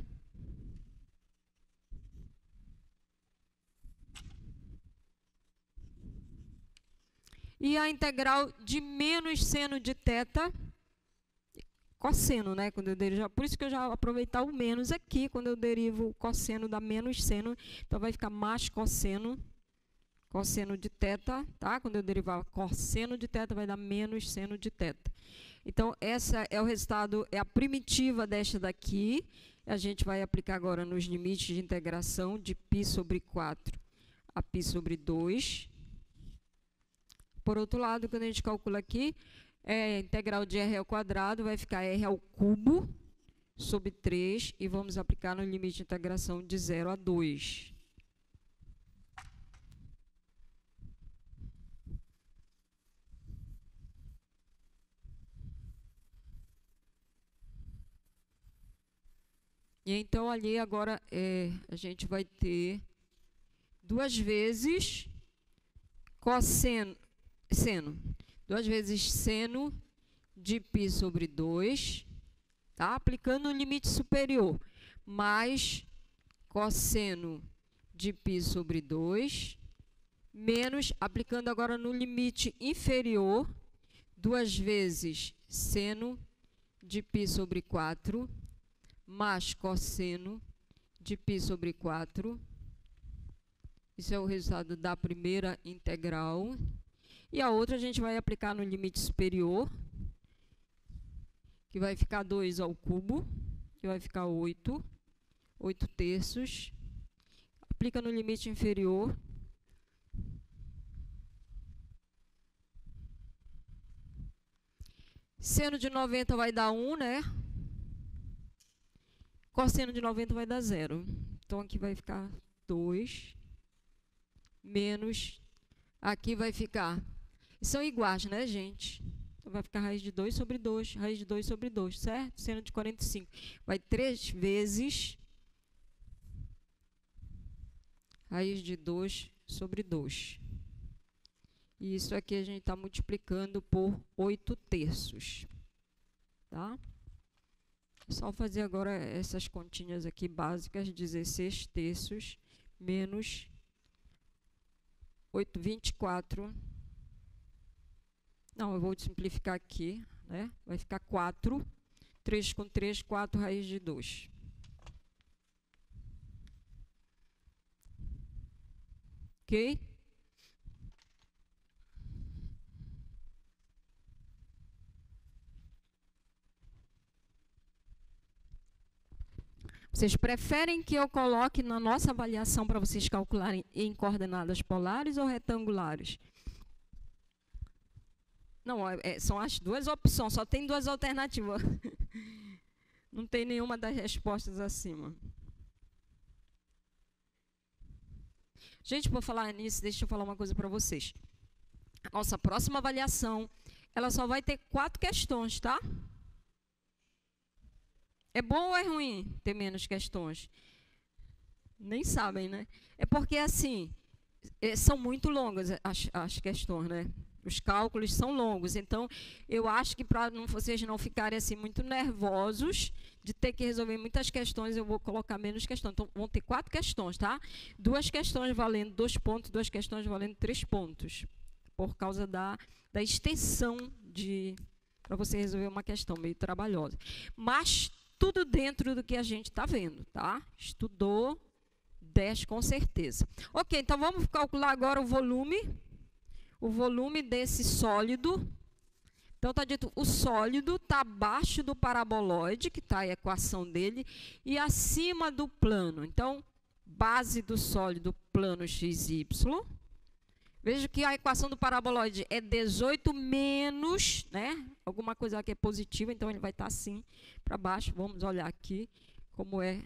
E a integral de menos seno de θ, cosseno, né? Quando eu derivo, por isso que eu já vou aproveitar o menos aqui, quando eu derivo o cosseno da menos seno, então vai ficar mais cosseno de θ, tá? Quando eu derivar cosseno de θ, vai dar menos seno de θ. Então, essa é o resultado, é a primitiva desta daqui. A gente vai aplicar agora nos limites de integração de π sobre 4 a π sobre 2. Por outro lado, quando a gente calcula aqui, a integral de r ao quadrado vai ficar r ao cubo sobre 3 e vamos aplicar no limite de integração de 0 a 2. E então, ali agora, a gente vai ter 2 vezes duas vezes seno de π sobre 2, tá? Aplicando o limite superior, mais cosseno de π sobre 2, menos, aplicando agora no limite inferior, 2 vezes seno de π sobre 4, mais cosseno de π sobre 4. Isso é o resultado da primeira integral. E a outra a gente vai aplicar no limite superior, que vai ficar 2 ao cubo, que vai ficar 8 terços. Aplica no limite inferior. Seno de 90 vai dar 1, né? Cosseno de 90 vai dar 0. Então, aqui vai ficar 2 menos, aqui vai ficar, são iguais, né, gente? Então, vai ficar raiz de 2 sobre 2, raiz de 2 sobre 2, certo? Seno de 45. Vai 3 vezes raiz de 2 sobre 2. E isso aqui a gente está multiplicando por 8 terços. Tá? É só fazer agora essas continhas aqui básicas, 16 terços menos 24. Não, eu vou simplificar aqui, né? Vai ficar 4. 3 com 3, 4 raiz de 2. Ok? Vocês preferem que eu coloque na nossa avaliação para vocês calcularem em coordenadas polares ou retangulares? Não, são as duas opções, só tem duas alternativas. Não tem nenhuma das respostas acima. Gente, por falar nisso, deixa eu falar uma coisa para vocês. A nossa próxima avaliação, ela só vai ter 4 questões, tá? É bom ou é ruim ter menos questões? Nem sabem, né? É porque, assim, são muito longas as questões, né? Os cálculos são longos. Então, eu acho que para vocês não ficarem assim muito nervosos de ter que resolver muitas questões, eu vou colocar menos questões. Então, vão ter 4 questões, tá? 2 questões valendo 2 pontos, 2 questões valendo 3 pontos. Por causa da extensão para você resolver uma questão meio trabalhosa. Mas tudo dentro do que a gente está vendo, tá? Estudou, 10 com certeza. Ok, então vamos calcular agora o volume desse sólido. Então, está dito, o sólido está abaixo do paraboloide, que está a equação dele, e acima do plano. Então, base do sólido, plano XY. Veja que a equação do paraboloide é 18 menos, né? Alguma coisa aqui é positiva, então ele vai estar assim para baixo. Vamos olhar aqui como é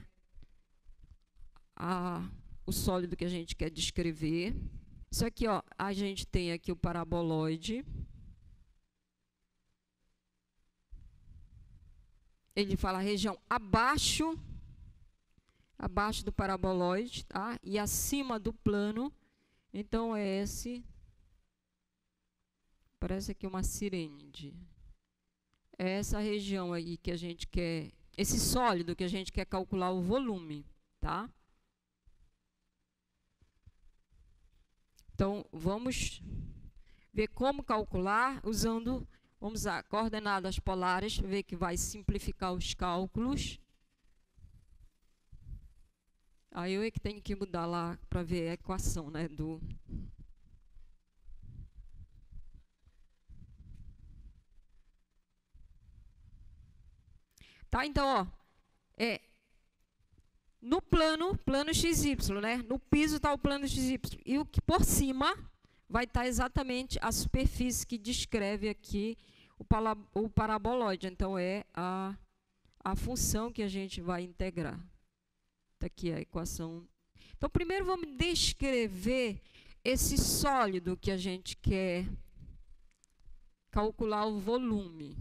o sólido que a gente quer descrever. Isso aqui, ó, a gente tem aqui o paraboloide. Ele fala a região abaixo do paraboloide, tá? E acima do plano. Então, é parece aqui uma sirene. É essa região aí que a gente quer, esse sólido que a gente quer calcular o volume, tá? Então, vamos ver como calcular usando, vamos usar coordenadas polares, ver que vai simplificar os cálculos. Aí eu é que tenho que mudar lá para ver a equação, né, Tá, então, ó, no plano XY, né, no piso está o plano XY, e o que por cima vai estar exatamente a superfície que descreve aqui o paraboloide. Então, é a função que a gente vai integrar. Está aqui a equação. Então, primeiro vamos descrever esse sólido que a gente quer calcular o volume.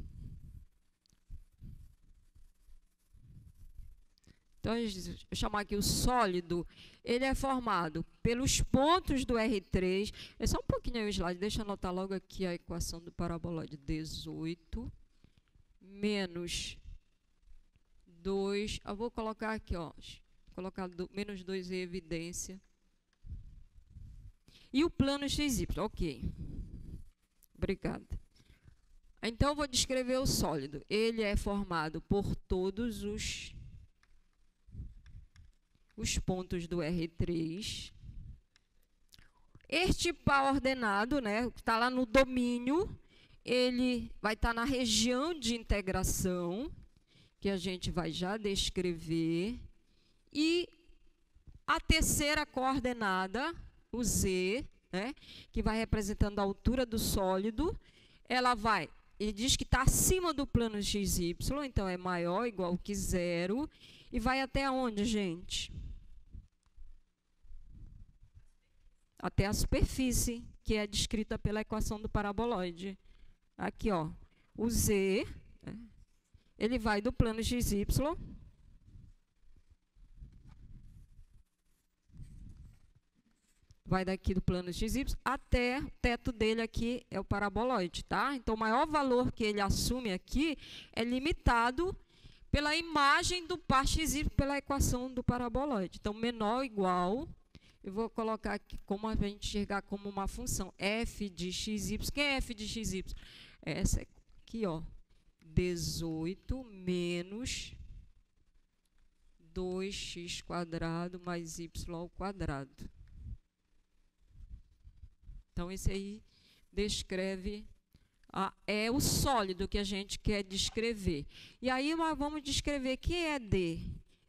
Então, eu chamar aqui o sólido, ele é formado pelos pontos do R3. É só um pouquinho aí o slide, deixa eu anotar logo aqui a equação do paraboloide. 18 menos 2. Eu vou colocar aqui, ó. Colocar menos 2 em evidência. E o plano XY, ok. Obrigada. Então, eu vou descrever o sólido. Ele é formado por todos os pontos do R3. Este par ordenado, né, que está lá no domínio, ele vai estar na região de integração, que a gente vai já descrever. E a terceira coordenada, o Z, né, que vai representando a altura do sólido, ele diz que está acima do plano XY, então é maior ou igual que 0, e vai até onde, gente? Até a superfície, que é descrita pela equação do paraboloide. Aqui, ó, o Z, ele vai do plano XY vai daqui do plano XY até o teto dele aqui é o paraboloide, tá? Então, o maior valor que ele assume aqui é limitado pela imagem do par XY pela equação do paraboloide. Então, menor ou igual eu vou colocar aqui como a gente enxergar como uma função f de xy. Quem é f de xy? Essa aqui, ó, 18 menos 2x² mais y². Então, esse aí descreve, é o sólido que a gente quer descrever. E aí, nós vamos descrever que é D,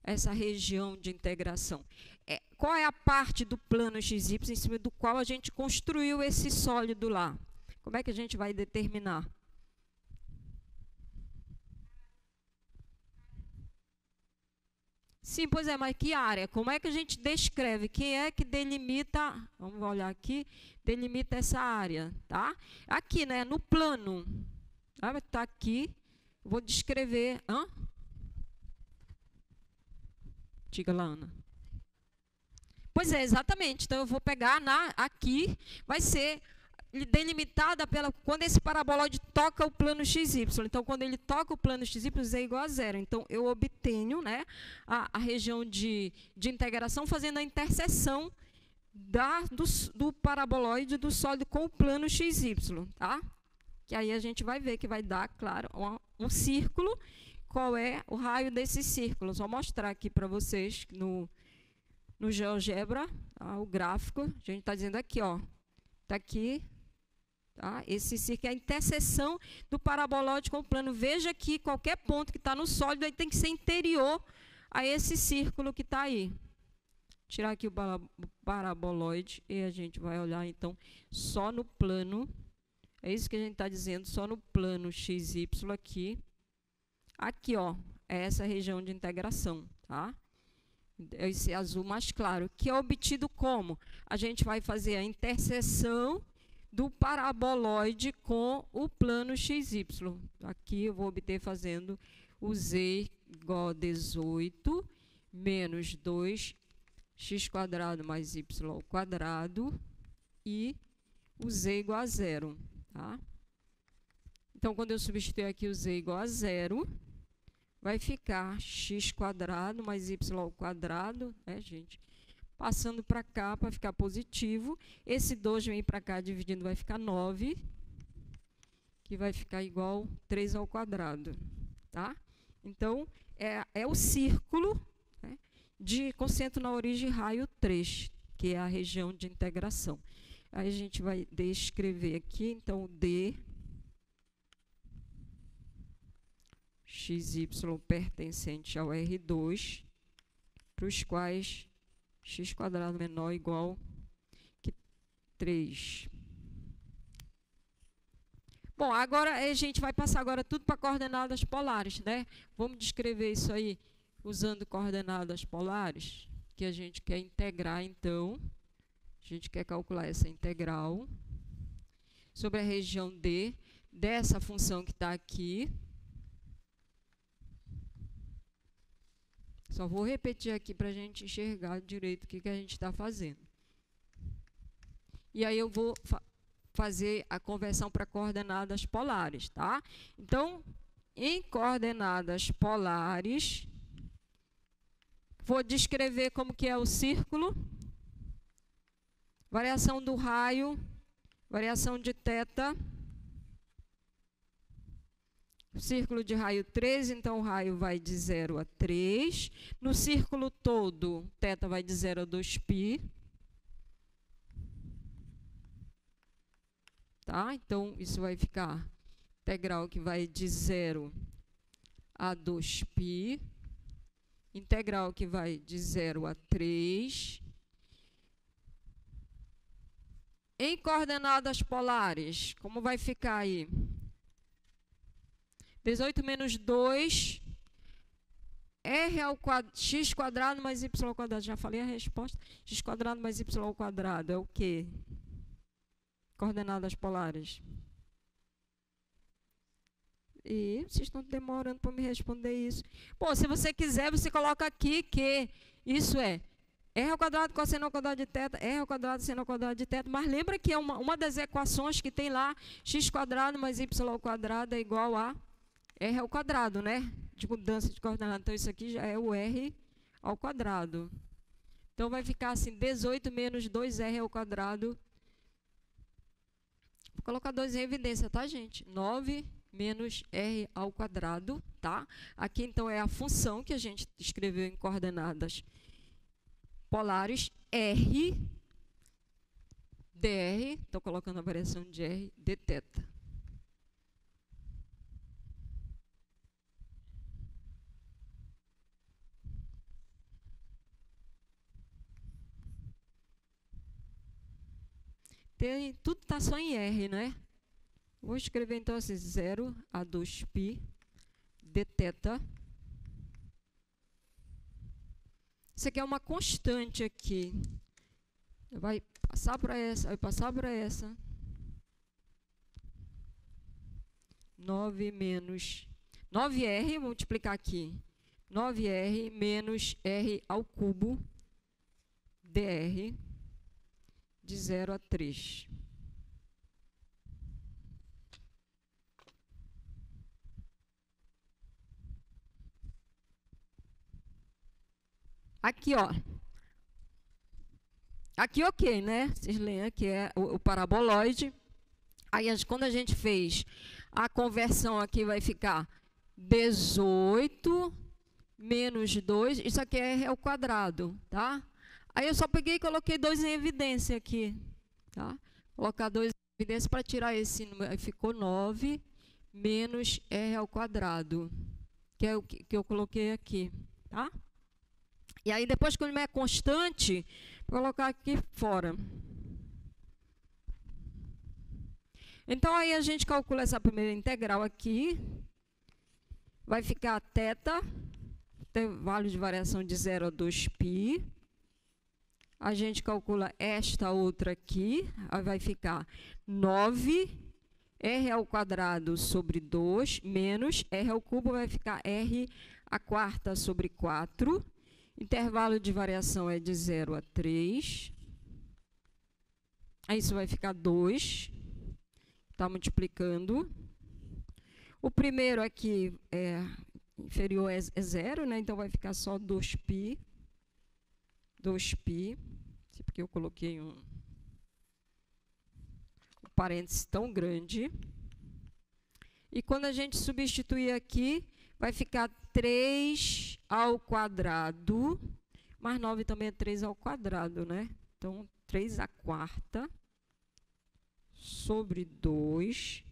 essa região de integração. Qual é a parte do plano XY em cima do qual a gente construiu esse sólido lá? Como é que a gente vai determinar? Sim, pois é, mas que área? Como é que a gente descreve? Quem é que delimita, vamos olhar aqui, delimita essa área, tá? Aqui, né, no plano. Tá aqui, vou descrever. Diga lá, Ana. Pois é, exatamente. Então, eu vou pegar aqui, vai ser delimitada quando esse paraboloide toca o plano XY. Então, quando ele toca o plano XY, z é igual a 0. Então, eu obtenho, né, a região de integração fazendo a interseção do paraboloide do sólido com o plano XY. Tá? Que aí a gente vai ver que vai dar, claro, um círculo. Qual é o raio desse círculo? Vou mostrar aqui para vocês no GeoGebra, tá? O gráfico. A gente está dizendo aqui, ó. Está aqui. Tá? Esse círculo é a interseção do paraboloide com o plano. Veja que qualquer ponto que está no sólido aí tem que ser interior a esse círculo que está aí. Tirar aqui o paraboloide e a gente vai olhar, então, só no plano. É isso que a gente está dizendo, só no plano XY aqui. Aqui, ó, é essa região de integração, tá? Esse azul mais claro, que é obtido como? A gente vai fazer a interseção do paraboloide com o plano XY. Aqui eu vou obter fazendo o z igual a 18 menos 2x² mais y² e o z igual a 0. Tá? Então, quando eu substituir aqui o z igual a 0, vai ficar x² mais y², né, gente? Passando para cá para ficar positivo. Esse 2 vem para cá dividindo, vai ficar 9, que vai ficar igual 3². Tá? Então, é o círculo, né, concentro na origem raio 3, que é a região de integração. Aí a gente vai descrever aqui, então, o D XY pertencente ao R2, para os quais x² menor ou igual que 3. Bom, agora a gente vai passar agora tudo para coordenadas polares, né? Vamos descrever isso aí usando coordenadas polares, que a gente quer integrar, então. A gente quer calcular essa integral sobre a região D dessa função que está aqui. Só vou repetir aqui para a gente enxergar direito o que a gente está fazendo. E aí eu vou fazer a conversão para coordenadas polares, tá? Então, em coordenadas polares, vou descrever como que é o círculo, variação do raio, variação de θ, círculo de raio 3, então o raio vai de 0 a 3. No círculo todo, θ vai de 0 a 2π. Tá? Então, isso vai ficar integral que vai de 0 a 2π. Integral que vai de 0 a 3. Em coordenadas polares, como vai ficar aí? 18 menos 2, x² mais y². Já falei a resposta. X² mais y² é o quê? Coordenadas polares. E vocês estão demorando para me responder isso. Bom, se você quiser, você coloca aqui que isso é r² cosseno ao quadrado de θ, r² seno ao quadrado de θ. Mas lembra que é uma das equações que tem lá, x² mais y² é igual a r², né? De mudança de coordenada. Então, isso aqui já é o r². Então, vai ficar assim, 18 menos 2r ao quadrado. Vou colocar 2 em evidência, tá, gente? 9 menos r ao quadrado, tá? Aqui, então, é a função que a gente escreveu em coordenadas polares, r dr, estou colocando a variação de r, d θ. Tudo está só em r, né? Vou escrever, então, assim, 0 a 2π d θ. Isso aqui é uma constante aqui. Vai passar para essa, vai passar para essa. 9 menos 9r, vou multiplicar aqui. 9r menos r ao cubo dr de 0 a 3. Aqui, ó. Aqui, ok, né? Vocês leem aqui, é o paraboloide. Aí, quando a gente fez a conversão aqui, vai ficar 18 menos 2. Isso aqui é r ao quadrado, tá? Aí, eu só peguei e coloquei 2 em evidência aqui, tá? Colocar 2 em evidência para tirar esse número. Aí, ficou 9 menos r ao quadrado, que é o que eu coloquei aqui, tá? E aí, depois, quando é constante, vou colocar aqui fora. Então, aí a gente calcula essa primeira integral aqui. Vai ficar θ, intervalo de variação de 0 a 2π. A gente calcula esta outra aqui. Aí vai ficar 9 r ao quadrado sobre 2 menos r ao cubo, vai ficar r à quarta sobre 4. Intervalo de variação é de 0 a 3. Aí isso vai ficar 2. Está multiplicando. O primeiro aqui é inferior é 0, né? Então vai ficar só 2π. 2π. Porque eu coloquei um parênteses tão grande. E quando a gente substituir aqui, vai ficar 3 ao quadrado, mas 9 também é 3 ao quadrado, né? Então, 3 à quarta sobre 2,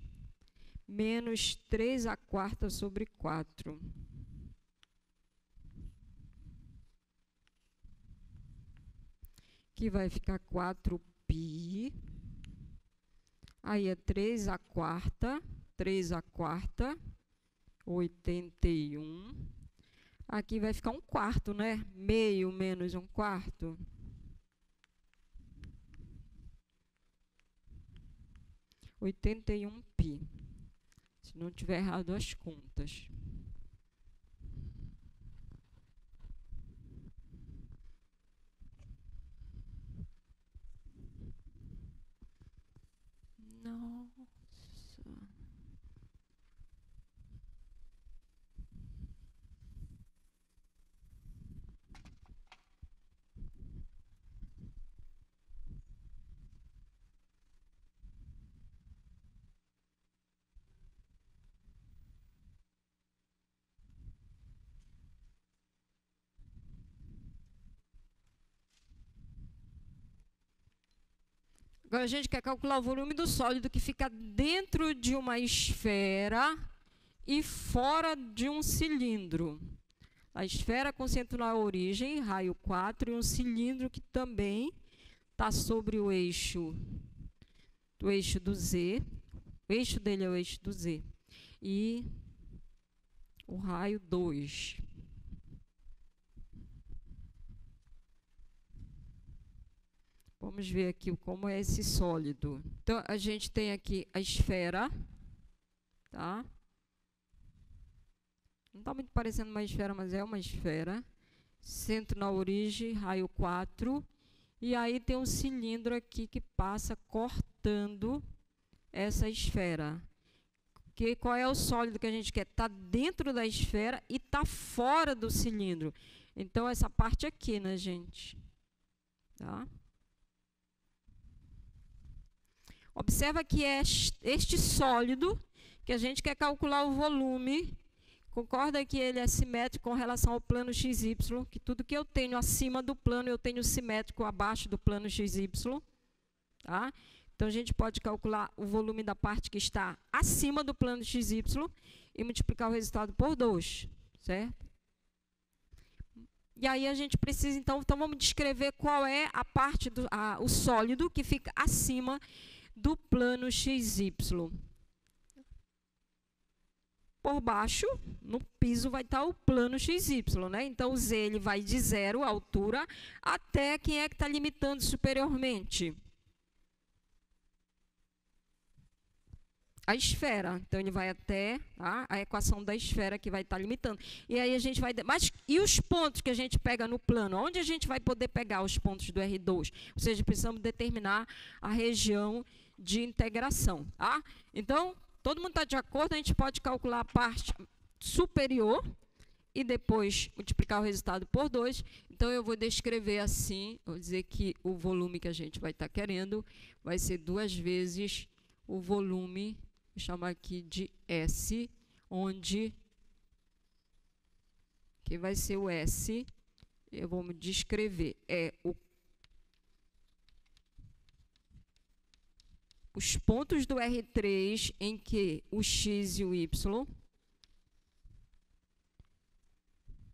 menos 3 à quarta sobre 4. Que vai ficar 4π. Aí é 3 à quarta, 81. Aqui vai ficar 1/4, né? Meio menos 1/4. 81π. Se não tiver errado as contas. Nossa. Agora, a gente quer calcular o volume do sólido que fica dentro de uma esfera e fora de um cilindro. A esfera concentra na origem, raio 4, e um cilindro que também está sobre o eixo do Z. O eixo dele é o eixo do Z. E o raio 2. Vamos ver aqui como é esse sólido. Então, a gente tem aqui a esfera, tá? Não está muito parecendo uma esfera, mas é uma esfera. Centro na origem, raio 4. E aí tem um cilindro aqui que passa cortando essa esfera. Qual é o sólido que a gente quer? Está dentro da esfera e está fora do cilindro. Então, essa parte aqui, né, gente? Tá? Observa que é este sólido, que a gente quer calcular o volume, concorda que ele é simétrico com relação ao plano XY, que tudo que eu tenho acima do plano, eu tenho simétrico abaixo do plano XY. Tá? Então, a gente pode calcular o volume da parte que está acima do plano XY e multiplicar o resultado por 2, certo? E aí a gente precisa, então vamos descrever qual é a parte, o sólido que fica acima do plano XY. Por baixo, no piso, vai estar o plano XY, né? Então, o Z ele vai de 0, a altura, até quem é que está limitando superiormente? A esfera. Então, ele vai até a equação da esfera que vai estar limitando. E aí a gente vai... Mas e os pontos que a gente pega no plano? Onde a gente vai poder pegar os pontos do R2? Ou seja, precisamos determinar a região de integração. Tá? Então, todo mundo está de acordo? A gente pode calcular a parte superior e depois multiplicar o resultado por 2. Então, eu vou descrever assim, vou dizer que o volume que a gente vai estar querendo vai ser 2 vezes o volume, vou chamar aqui de S, onde que vai ser o S, eu vou descrever, os pontos do R3 em que o X e o Y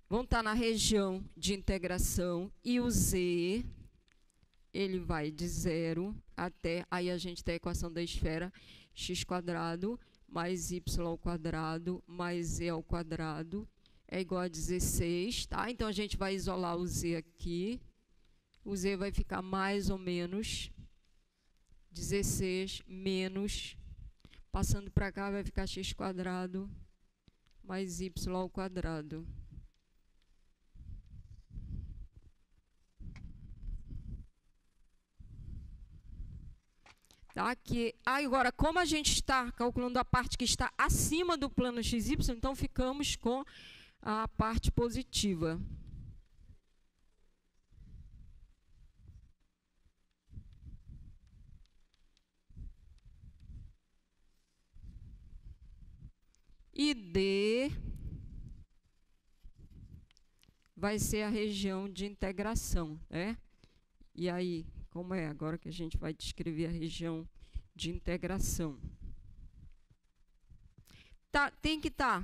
vão estar na região de integração e o Z, ele vai de 0 até, aí a gente tem a equação da esfera, x² mais y² mais z² é igual a 16, tá? Então, a gente vai isolar o Z aqui, o Z vai ficar mais ou menos 16 menos, passando para cá vai ficar x² mais y². Tá? Agora, como a gente está calculando a parte que está acima do plano XY, então ficamos com a parte positiva. E D vai ser a região de integração, né? E aí, como é agora que a gente vai descrever a região de integração? Tem que estar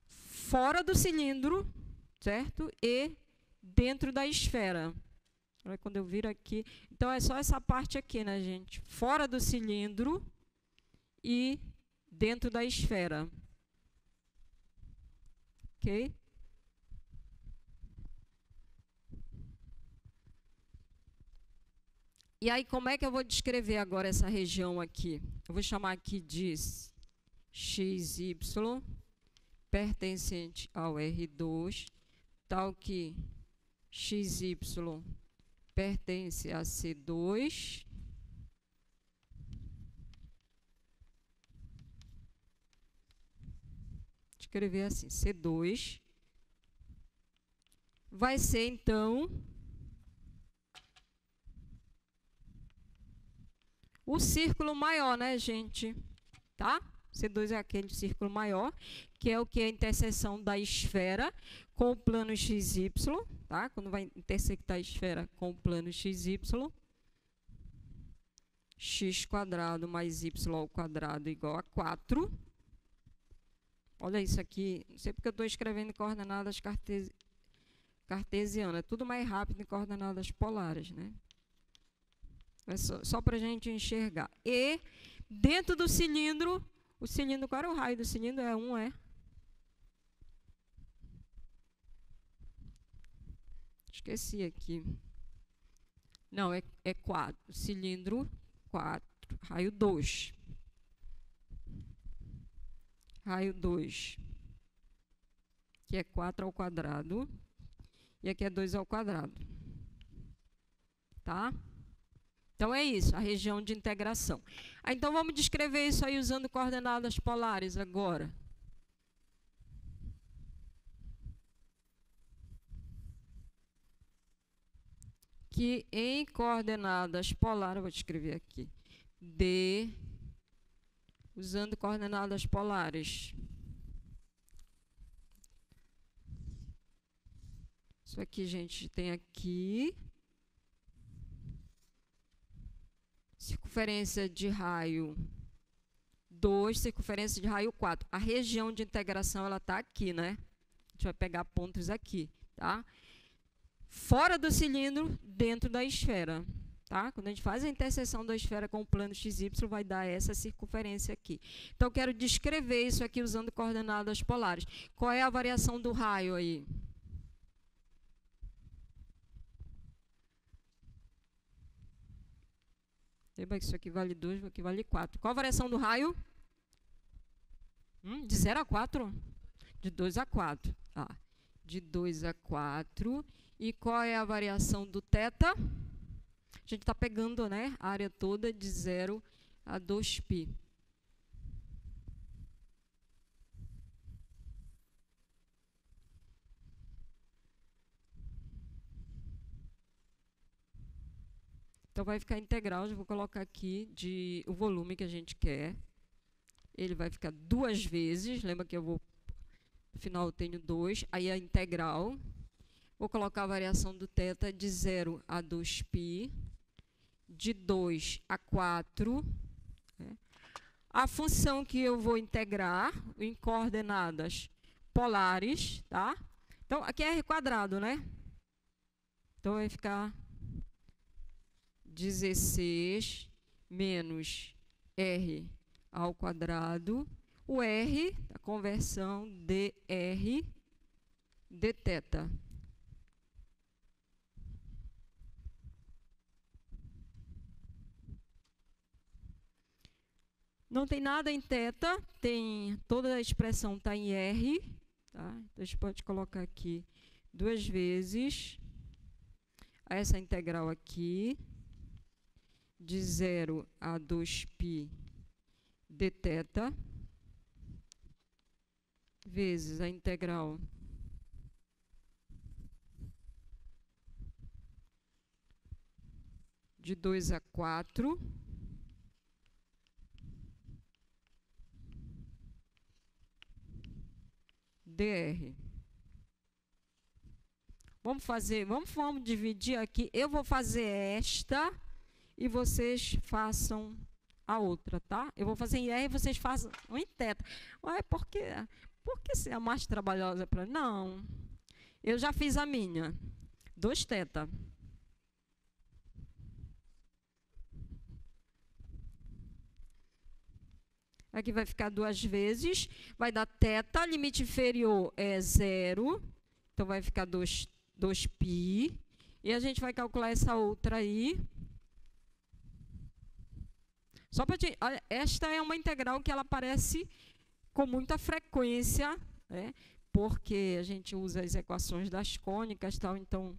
fora do cilindro, certo? E dentro da esfera. Olha, quando eu viro aqui, então é só essa parte aqui, né, gente? Fora do cilindro e dentro da esfera. Ok? E aí, como é que eu vou descrever agora essa região aqui? Eu vou chamar aqui de XY pertencente ao R2, tal que XY pertence a C2. Escrever assim, C2. Vai ser, então, o círculo maior, né, gente? Tá? C2 é aquele círculo maior, que é o que é a interseção da esfera com o plano XY, tá? Quando vai intersectar a esfera com o plano XY, x² mais y² igual a 4. Olha isso aqui, não sei porque eu estou escrevendo em coordenadas cartesianas, é tudo mais rápido em coordenadas polares, né? É só para a gente enxergar. E dentro do cilindro, o cilindro, qual era o raio do cilindro? É 1, é? Esqueci aqui. Não, é 4. Cilindro 4, raio 2. Raio 2, que é 4², e aqui é 2². Tá? Então, é isso, a região de integração. Então, vamos descrever isso aí usando coordenadas polares agora. que em coordenadas polares, eu vou escrever aqui, D, usando coordenadas polares. Isso aqui, gente, tem aqui circunferência de raio 2, circunferência de raio 4. A região de integração, ela está aqui, né? A gente vai pegar pontos aqui, tá? Fora do cilindro, dentro da esfera, tá? Quando a gente faz a interseção da esfera com o plano XY, vai dar essa circunferência aqui. Então, eu quero descrever isso aqui usando coordenadas polares. Qual é a variação do raio aí? Lembra que isso aqui vale 2, isso aqui vale 4. Qual a variação do raio? De 0 a 4? De 2 a 4. Tá. De 2 a 4. E qual é a variação do θ? A gente está pegando, né, a área toda de 0 a 2π. Então, vai ficar integral, já vou colocar aqui o volume que a gente quer. Ele vai ficar 2 vezes, lembra que no final eu tenho 2, aí a integral. Vou colocar a variação do θ de 0 a 2π, de 2 a 4. Né? A função que eu vou integrar em coordenadas polares, tá? Então, aqui é r², né? Então, vai ficar 16 menos r ao quadrado, o r, a conversão dr dθ. Não tem nada em θ, tem toda a expressão está em r, tá? Então, a gente pode colocar aqui 2 vezes essa integral aqui, de 0 a 2π dθ, vezes a integral de 2 a 4 dr. Vamos dividir aqui. Eu vou fazer esta e vocês façam a outra, tá? Eu vou fazer em R e vocês façam em θ. Ué, por quê? Por que ser a mais trabalhosa para... Não. Eu já fiz a minha. 2θ. Aqui vai ficar 2 vezes. Vai dar θ, limite inferior é 0. Então, vai ficar 2π. E a gente vai calcular essa outra aí. Só para esta é uma integral que ela aparece com muita frequência, né? Porque a gente usa as equações das cônicas, tal, então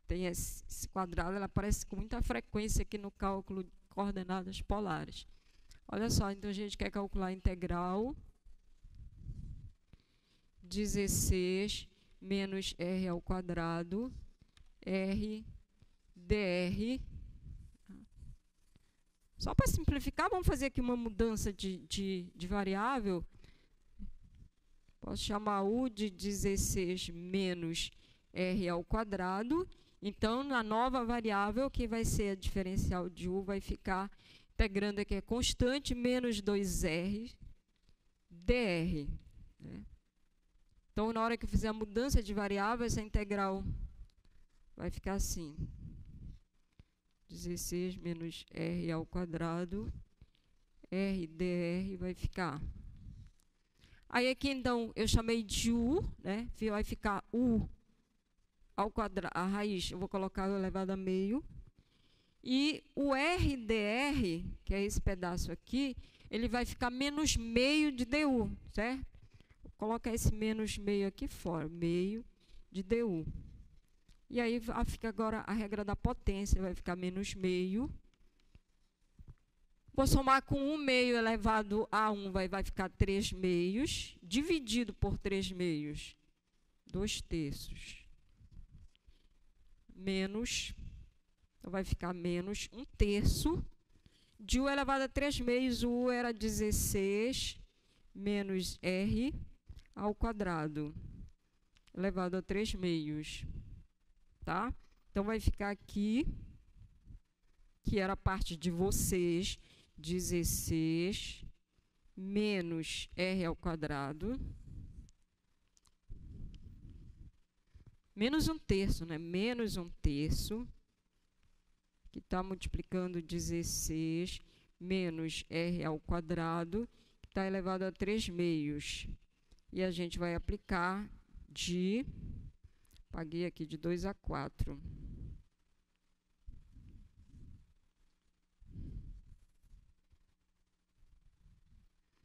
tem esse quadrado, ela aparece com muita frequência aqui no cálculo de coordenadas polares. Olha só, então a gente quer calcular a integral 16 menos r ao quadrado, r dr. Só para simplificar, vamos fazer aqui uma mudança de variável. Posso chamar u de 16 menos r ao quadrado. Então, na nova variável, que vai ser a diferencial de u, vai ficar integrando aqui a constante menos 2r dr. Né? Então, na hora que eu fizer a mudança de variável, essa integral vai ficar assim. 16 menos r ao quadrado, r dr vai ficar. Aí aqui, então, eu chamei de u, né? Vai ficar u ao quadrado, a raiz, eu vou colocar elevado a meio. E o r dr, que é esse pedaço aqui, ele vai ficar menos meio de du, certo? Vou colocar esse menos meio aqui fora, meio de du. E aí fica agora a regra da potência, vai ficar menos meio. Vou somar com 1 meio elevado a 1, vai ficar 3 meios, dividido por 3 meios, 2 terços. Menos Então, vai ficar menos 1/3 de U elevado a 3/2. U era 16 menos R ao quadrado elevado a 3/2. Tá? Então, vai ficar aqui, que era a parte de vocês, 16 menos R ao quadrado, menos 1/3, né? Menos 1/3, que está multiplicando 16 menos R ao quadrado, que está elevado a 3/2. E a gente vai aplicar de... Paguei aqui de 2 a 4.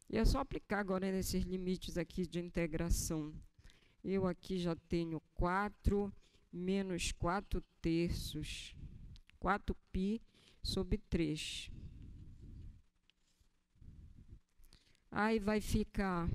E é só aplicar agora nesses limites aqui de integração. Eu aqui já tenho 4 menos 4/3, 4π sobre 3. Aí vai ficar...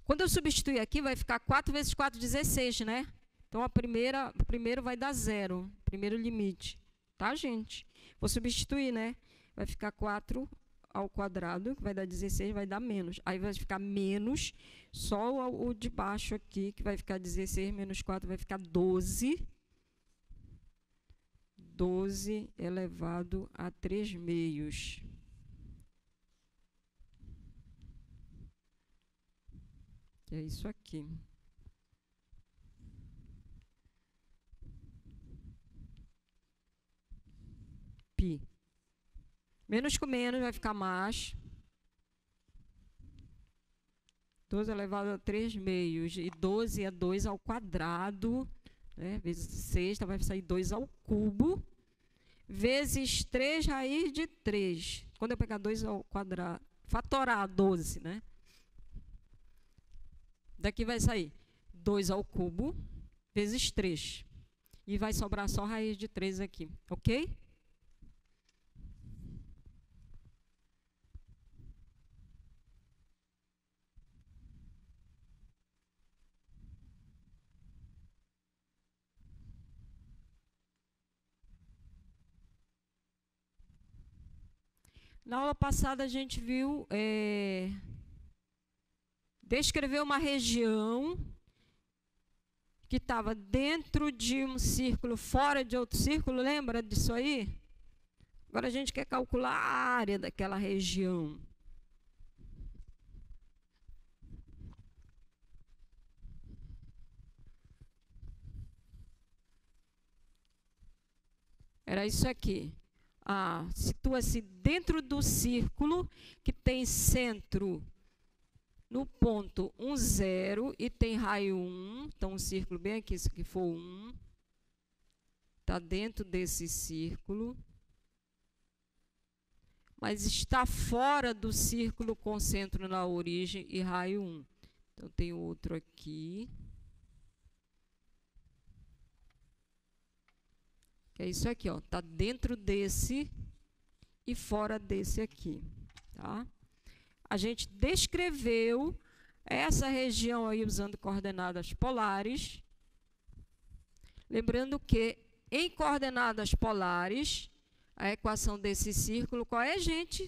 Quando eu substituir aqui, vai ficar 4 vezes 4, 16, né? Então, o primeiro vai dar 0, primeiro limite. Tá, gente? Vou substituir, né? Vai ficar 4 ao quadrado, que vai dar 16, vai dar menos. Aí vai ficar menos, só o de baixo aqui, que vai ficar 16 menos 4, vai ficar 12. 12 elevado a 3/2. Que é isso aqui. Pi. Menos com menos vai ficar mais. 12 elevado a 3/2. E 12 é 2 ao quadrado, né? Vezes 6, então vai sair 2 ao cubo. Vezes 3 raiz de 3. Quando eu pegar 2 ao quadrado, fatorar 12, né? Daqui vai sair 2 ao cubo vezes 3. E vai sobrar só raiz de 3 aqui, ok? Na aula passada a gente viu... descrever uma região que estava dentro de um círculo, fora de outro círculo, lembra disso aí? Agora a gente quer calcular a área daquela região. Era isso aqui. Situa-se dentro do círculo que tem centro no ponto 1, 0 e tem raio 1. Então, um círculo bem aqui, se aqui for 1, está dentro desse círculo, mas está fora do círculo com centro na origem e raio 1. Então, tem outro aqui. Que é isso aqui, ó. Está dentro desse e fora desse aqui, tá? A gente descreveu essa região aí usando coordenadas polares. Lembrando que em coordenadas polares, a equação desse círculo, qual é, gente?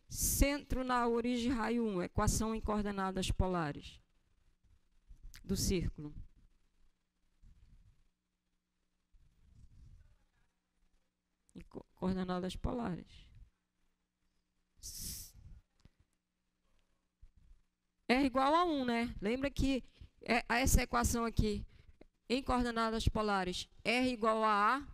Centro na origem, raio 1. Equação em coordenadas polares do círculo. Em coordenadas polares. R igual a 1, né? Lembra que essa equação aqui, em coordenadas polares, R igual a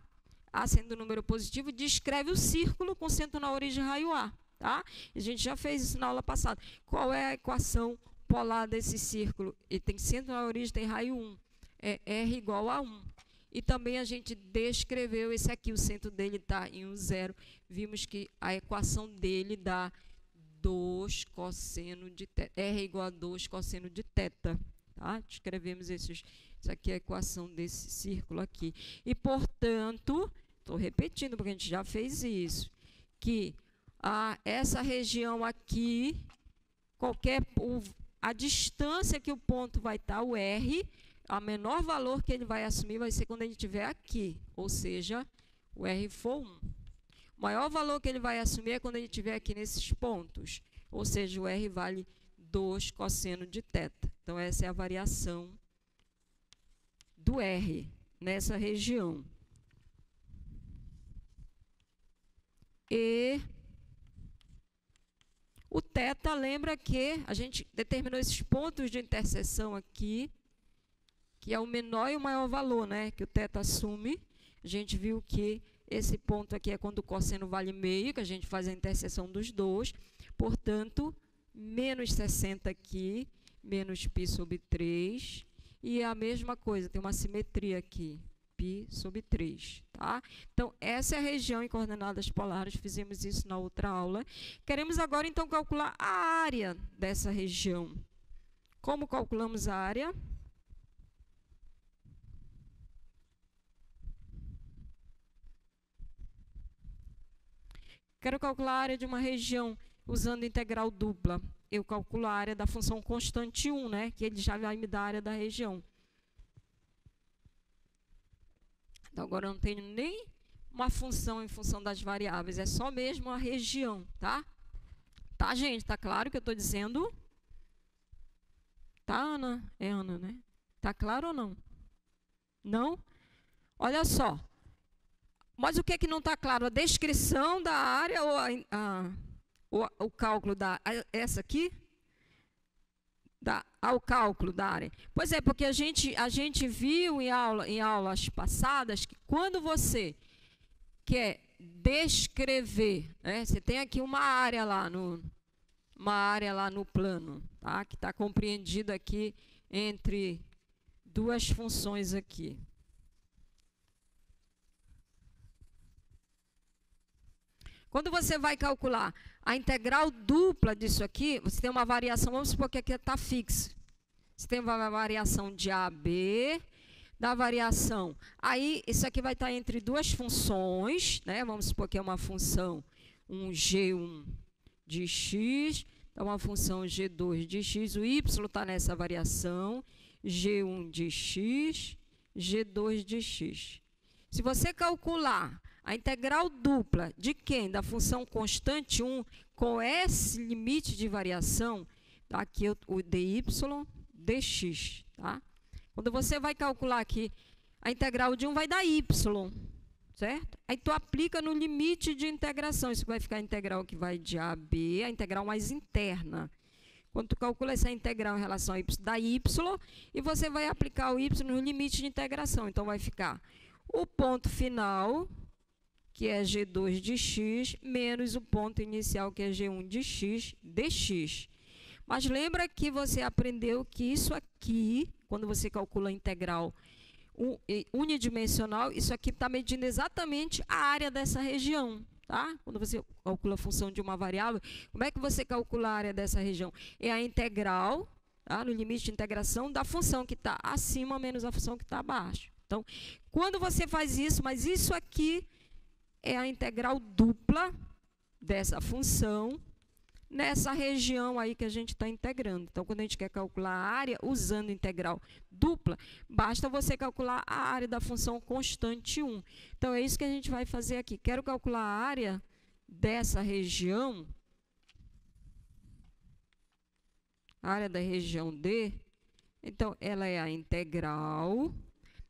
A sendo número positivo, descreve o círculo com centro na origem raio A, tá? A gente já fez isso na aula passada. Qual é a equação polar desse círculo? Ele tem centro na origem, tem raio 1. É R igual a 1. E também a gente descreveu esse aqui, o centro dele está em 1, 0. Vimos que a equação dele dá 2 cosseno de θ. R igual a 2 cosseno de θ. Tá? Descrevemos isso aqui é a equação desse círculo aqui. E, portanto, estou repetindo porque a gente já fez isso, que essa região aqui, a distância que o ponto vai estar, o R, o menor valor que ele vai assumir vai ser quando ele estiver aqui, ou seja, o R for 1. O maior valor que ele vai assumir é quando ele estiver aqui nesses pontos, ou seja, o R vale 2 cosseno de θ. Então, essa é a variação do R nessa região. E o θ, lembra que a gente determinou esses pontos de interseção aqui, que é o menor e o maior valor, né, que o θ assume. A gente viu que esse ponto aqui é quando o cosseno vale meio, que a gente faz a interseção dos dois. Portanto, menos 60 aqui, menos π sobre 3. E é a mesma coisa, tem uma simetria aqui, π sobre 3. Tá? Então, essa é a região em coordenadas polares, fizemos isso na outra aula. Queremos agora, então, calcular a área dessa região. Como calculamos a área? Quero calcular a área de uma região usando integral dupla. Eu calculo a área da função constante 1, né? Que ele já vai me dar a área da região. Então, agora eu não tenho nem uma função em função das variáveis, é só mesmo a região, tá? Tá, gente? Tá claro o que eu estou dizendo? Tá, Ana? É Ana, né? Tá claro ou não? Não? Olha só. Mas o que é que não está claro? A descrição da área ou o cálculo da... Essa aqui? Ao cálculo da área. Pois é, porque a gente viu em aulas passadas que quando você quer descrever, né, você tem aqui uma área lá no plano, tá, que está compreendida aqui entre duas funções aqui. Quando você vai calcular a integral dupla disso aqui, você tem uma variação, vamos supor que aqui está fixo. Você tem uma variação de AB, da variação. Aí, isso aqui vai estar entre duas funções, né? Vamos supor que é uma função, um G1 de x, então uma função G2 de x, o y está nessa variação, G1 de x, G2 de x. Se você calcular a integral dupla de quem? Da função constante 1 com esse limite de variação, tá? Aqui o dy dx. Tá? Quando você vai calcular aqui, a integral de 1 vai dar y, certo? Aí tu aplica no limite de integração. Isso vai ficar a integral que vai de a a b, a integral mais interna. Quando tu calcula essa integral em relação a y, dá y, e você vai aplicar o y no limite de integração. Então, vai ficar o ponto final, que é G2 de x, menos o ponto inicial, que é G1 de x, dx. Mas lembra que você aprendeu que isso aqui, quando você calcula a integral unidimensional, isso aqui está medindo exatamente a área dessa região. Tá? Quando você calcula a função de uma variável, como é que você calcula a área dessa região? É a integral, tá? No limite de integração, da função que está acima menos a função que está abaixo. Então, quando você faz isso, mas isso aqui é a integral dupla dessa função nessa região aí que a gente está integrando. Então, quando a gente quer calcular a área usando integral dupla, basta você calcular a área da função constante 1. Então, é isso que a gente vai fazer aqui. Quero calcular a área dessa região, a área da região D. Então, ela é a integral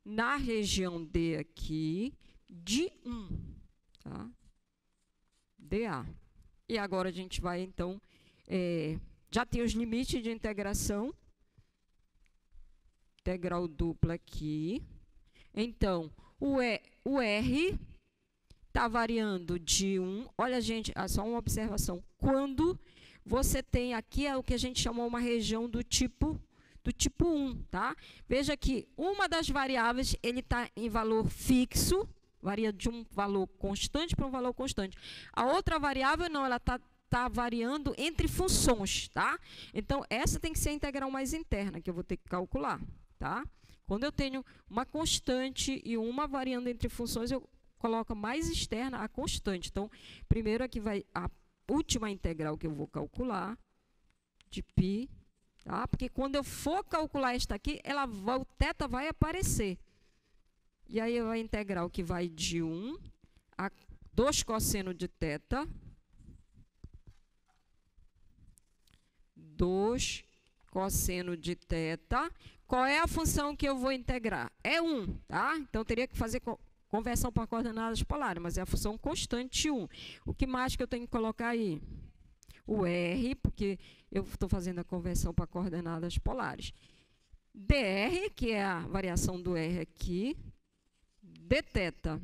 na região D aqui de 1. Tá? dA. E agora a gente vai, então, já tem os limites de integração. Integral dupla aqui. Então, o R está variando de 1. Olha, gente, só uma observação. Quando você tem aqui é o que a gente chamou uma região do tipo 1, tá? Veja que uma das variáveis ele está em valor fixo, varia de um valor constante para um valor constante. A outra variável não, ela está variando entre funções, tá? Então, essa tem que ser a integral mais interna, que eu vou ter que calcular, tá? Quando eu tenho uma constante e uma variando entre funções, eu coloco a mais externa a constante. Então, primeiro aqui vai a última integral que eu vou calcular, de π tá? Porque quando eu for calcular esta aqui, o θ vai aparecer. E aí eu vou integrar o que vai de 1 a 2 cosseno de θ, 2 cosseno de θ. Qual é a função que eu vou integrar? É 1, tá? Então, eu teria que fazer conversão para coordenadas polares, mas é a função constante 1. O que mais que eu tenho que colocar aí? O R, porque eu estou fazendo a conversão para coordenadas polares. dr, que é a variação do R aqui, dθ,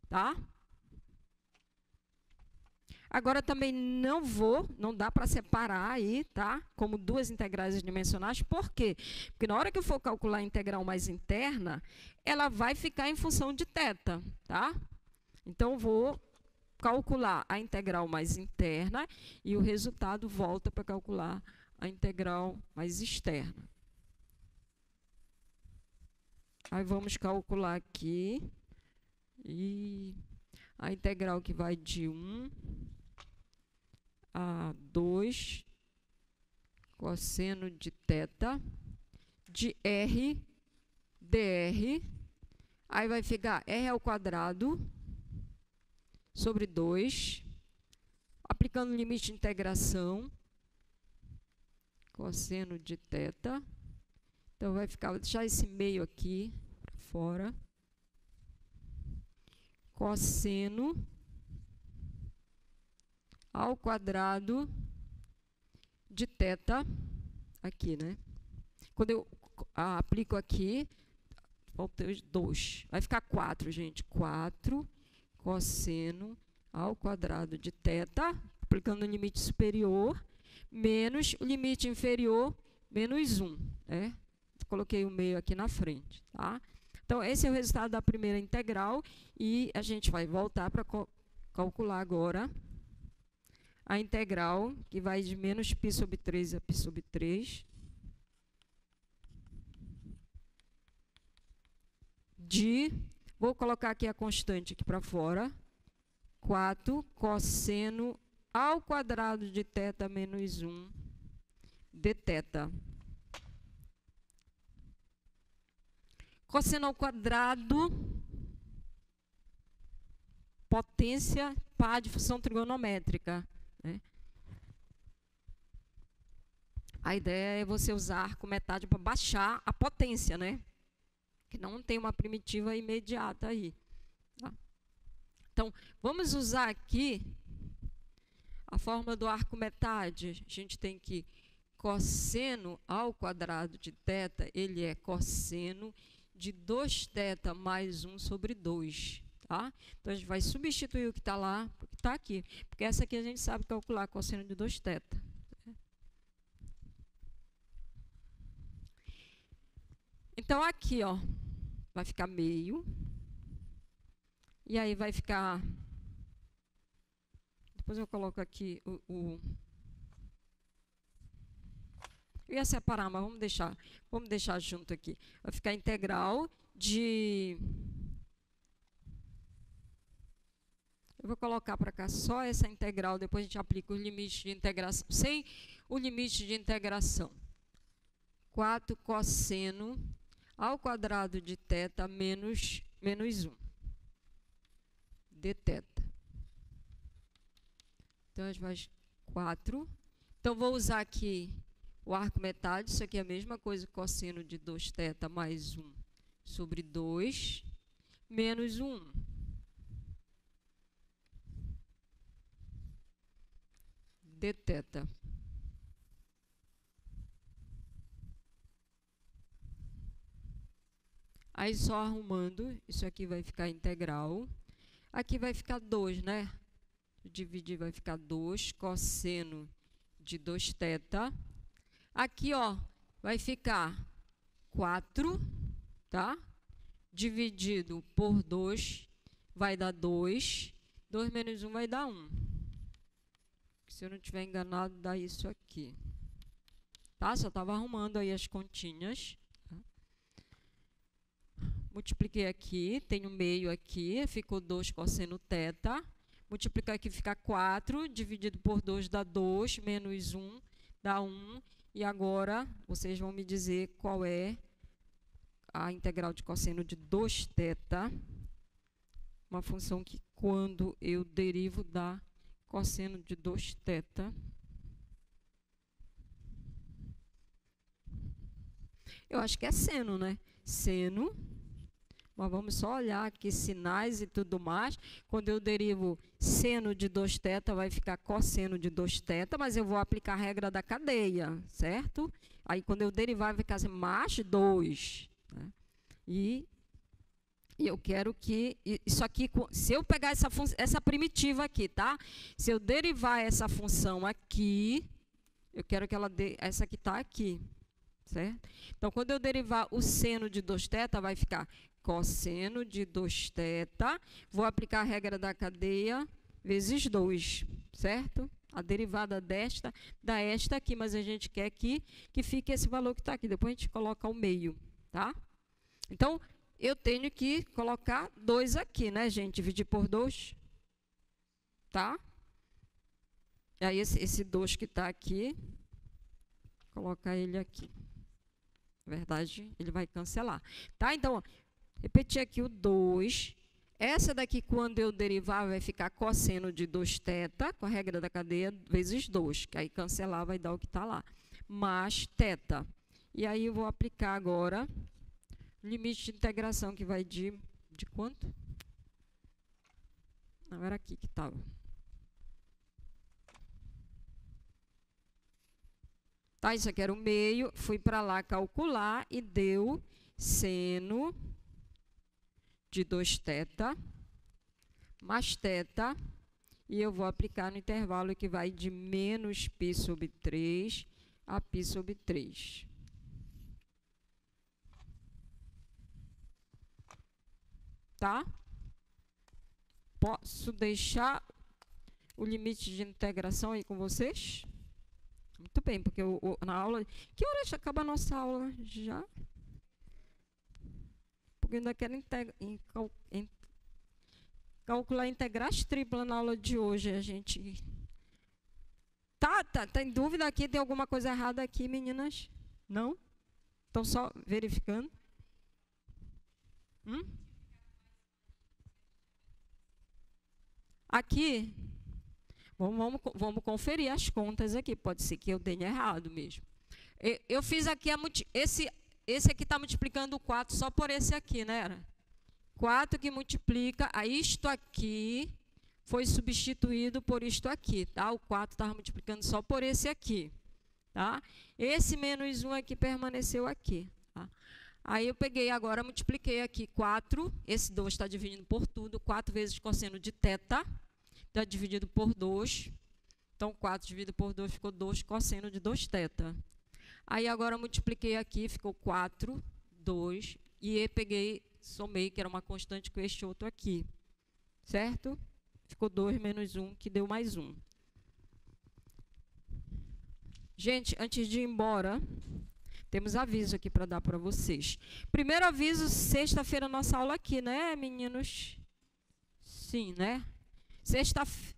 tá? Agora, também não dá para separar aí, tá? Como duas integrais dimensionais. Por quê? Porque na hora que eu for calcular a integral mais interna, ela vai ficar em função de θ, tá? Então, eu vou calcular a integral mais interna e o resultado volta para calcular a integral mais externa. Aí, vamos calcular aqui. E a integral que vai de 1 a 2 cosseno de θ de R dr. Aí vai ficar R ao quadrado sobre 2. Aplicando o limite de integração. Cosseno de θ. Então, vai ficar, vou deixar esse meio aqui para fora. Cosseno ao quadrado de θ, aqui, né? Quando eu aplico aqui, falta 2. Vai ficar 4, gente. 4 cosseno ao quadrado de θ, aplicando o limite superior, menos o limite inferior, menos 1, né? Coloquei o meio aqui na frente, tá? Então, esse é o resultado da primeira integral e a gente vai voltar para calcular agora a integral que vai de menos π sobre 3 a π sobre 3 de, vou colocar aqui a constante aqui para fora, 4 cosseno ao quadrado de θ menos 1 dθ. Cosseno ao quadrado, potência par de função trigonométrica, né? A ideia é você usar arco metade para baixar a potência, né? Que não tem uma primitiva imediata aí, tá? Então, vamos usar aqui a fórmula do arco metade. A gente tem que cosseno ao quadrado de θ, ele é cosseno de 2θ mais 1 sobre 2, tá? Então, a gente vai substituir o que está lá, o que está aqui. Porque essa aqui a gente sabe calcular cosseno de 2θ. Então, aqui, ó, vai ficar meio. E aí vai ficar... Depois eu coloco aqui o... Eu ia separar, mas vamos deixar junto aqui. Vai ficar integral de... Eu vou colocar para cá só essa integral, depois a gente aplica o limite de integração, sem o limite de integração. 4 cosseno ao quadrado de θ menos 1 dθ. Então, a gente vai 4. Então, vou usar aqui o arco metade, isso aqui é a mesma coisa, cosseno de 2θ mais 1 sobre 2, menos 1. dθ. Aí, só arrumando, isso aqui vai ficar integral. Aqui vai ficar 2, né? Dividir vai ficar 2, cosseno de 2θ. Aqui, ó, vai ficar 4, tá? Dividido por 2 vai dar 2. 2 menos 1 vai dar 1. Se eu não estiver enganado, dá isso aqui. Tá? Só estava arrumando aí as continhas. Tá? Multipliquei aqui, tenho meio aqui, ficou 2 cosseno θ. Multiplicar aqui fica 4, dividido por 2 dá 2, menos 1 dá 1. E agora, vocês vão me dizer qual é a integral de cosseno de 2θ, uma função que, quando eu derivo, dá cosseno de 2θ. Eu acho que é seno, né? Seno. Mas vamos só olhar aqui sinais e tudo mais. Quando eu derivo seno de 2θ, vai ficar cosseno de 2θ, mas eu vou aplicar a regra da cadeia, certo? Aí, quando eu derivar, vai ficar assim, mais 2. Né? E eu quero que... Isso aqui, se eu pegar essa primitiva aqui, tá? Se eu derivar essa função aqui, eu quero que ela dê... Essa aqui está aqui, certo? Então, quando eu derivar o seno de 2θ, vai ficar cosseno de 2θ. Vou aplicar a regra da cadeia vezes 2, certo? A derivada desta dá esta aqui, mas a gente quer aqui que fique esse valor que está aqui. Depois a gente coloca o meio, tá? Então, eu tenho que colocar 2 aqui, né, gente? Dividir por 2, tá? E aí, esse 2 que está aqui, colocar ele aqui. Na verdade, ele vai cancelar. Tá? Então, ó, repetir aqui o 2. Essa daqui, quando eu derivar, vai ficar cosseno de 2θ, com a regra da cadeia, vezes 2. Que aí, cancelar, vai dar o que está lá. Mais θ. E aí, eu vou aplicar agora limite de integração, que vai de quanto? Não, era aqui que estava. Tá, isso aqui era o meio. Fui para lá calcular e deu seno de 2θ mais θ. E eu vou aplicar no intervalo que vai de menos π sobre 3 a π sobre 3. Tá? Posso deixar o limite de integração aí com vocês? Muito bem, porque na aula... Que horas acaba a nossa aula? Já? Porque eu ainda quero calcular integrais triplas na aula de hoje. A gente... Tá em dúvida aqui? Tem alguma coisa errada aqui, meninas? Não? Estão só verificando? Aqui, vamos conferir as contas aqui. Pode ser que eu tenha errado mesmo. Eu fiz aqui, esse aqui está multiplicando o 4 só por esse aqui, né? 4 que multiplica, aí isto aqui foi substituído por isto aqui, tá? O 4 estava multiplicando só por esse aqui, tá? Esse menos 1 aqui permaneceu aqui, tá? Aí eu peguei agora, multipliquei aqui 4, esse 2 está dividindo por tudo, 4 vezes cosseno de θ, está dividido por 2, então 4 dividido por 2 ficou 2 cosseno de 2θ. Aí agora multipliquei aqui, ficou 4, 2, e peguei, somei, que era uma constante com este outro aqui, certo? Ficou 2 menos 1, que deu mais 1. Gente, antes de ir embora... Temos aviso aqui para dar para vocês. Primeiro aviso, sexta-feira nossa aula aqui, né, meninos? Sim, né? Sexta-feira...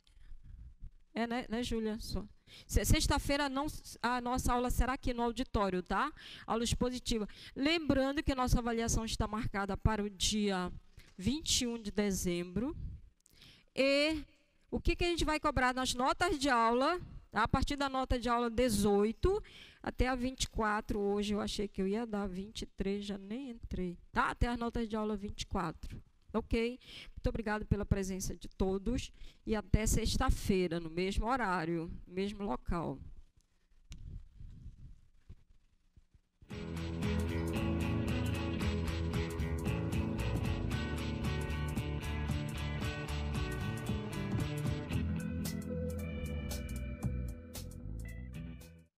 né, Júlia? Sexta-feira a nossa aula será aqui no auditório, tá? Aula expositiva. Lembrando que nossa avaliação está marcada para o dia 21 de dezembro. E o que a gente vai cobrar nas notas de aula, tá? A partir da nota de aula 18... Até a 24, hoje eu achei que eu ia dar 23, já nem entrei. Tá? Até as notas de aula 24. Ok? Muito obrigada pela presença de todos e até sexta-feira, no mesmo horário, no mesmo local.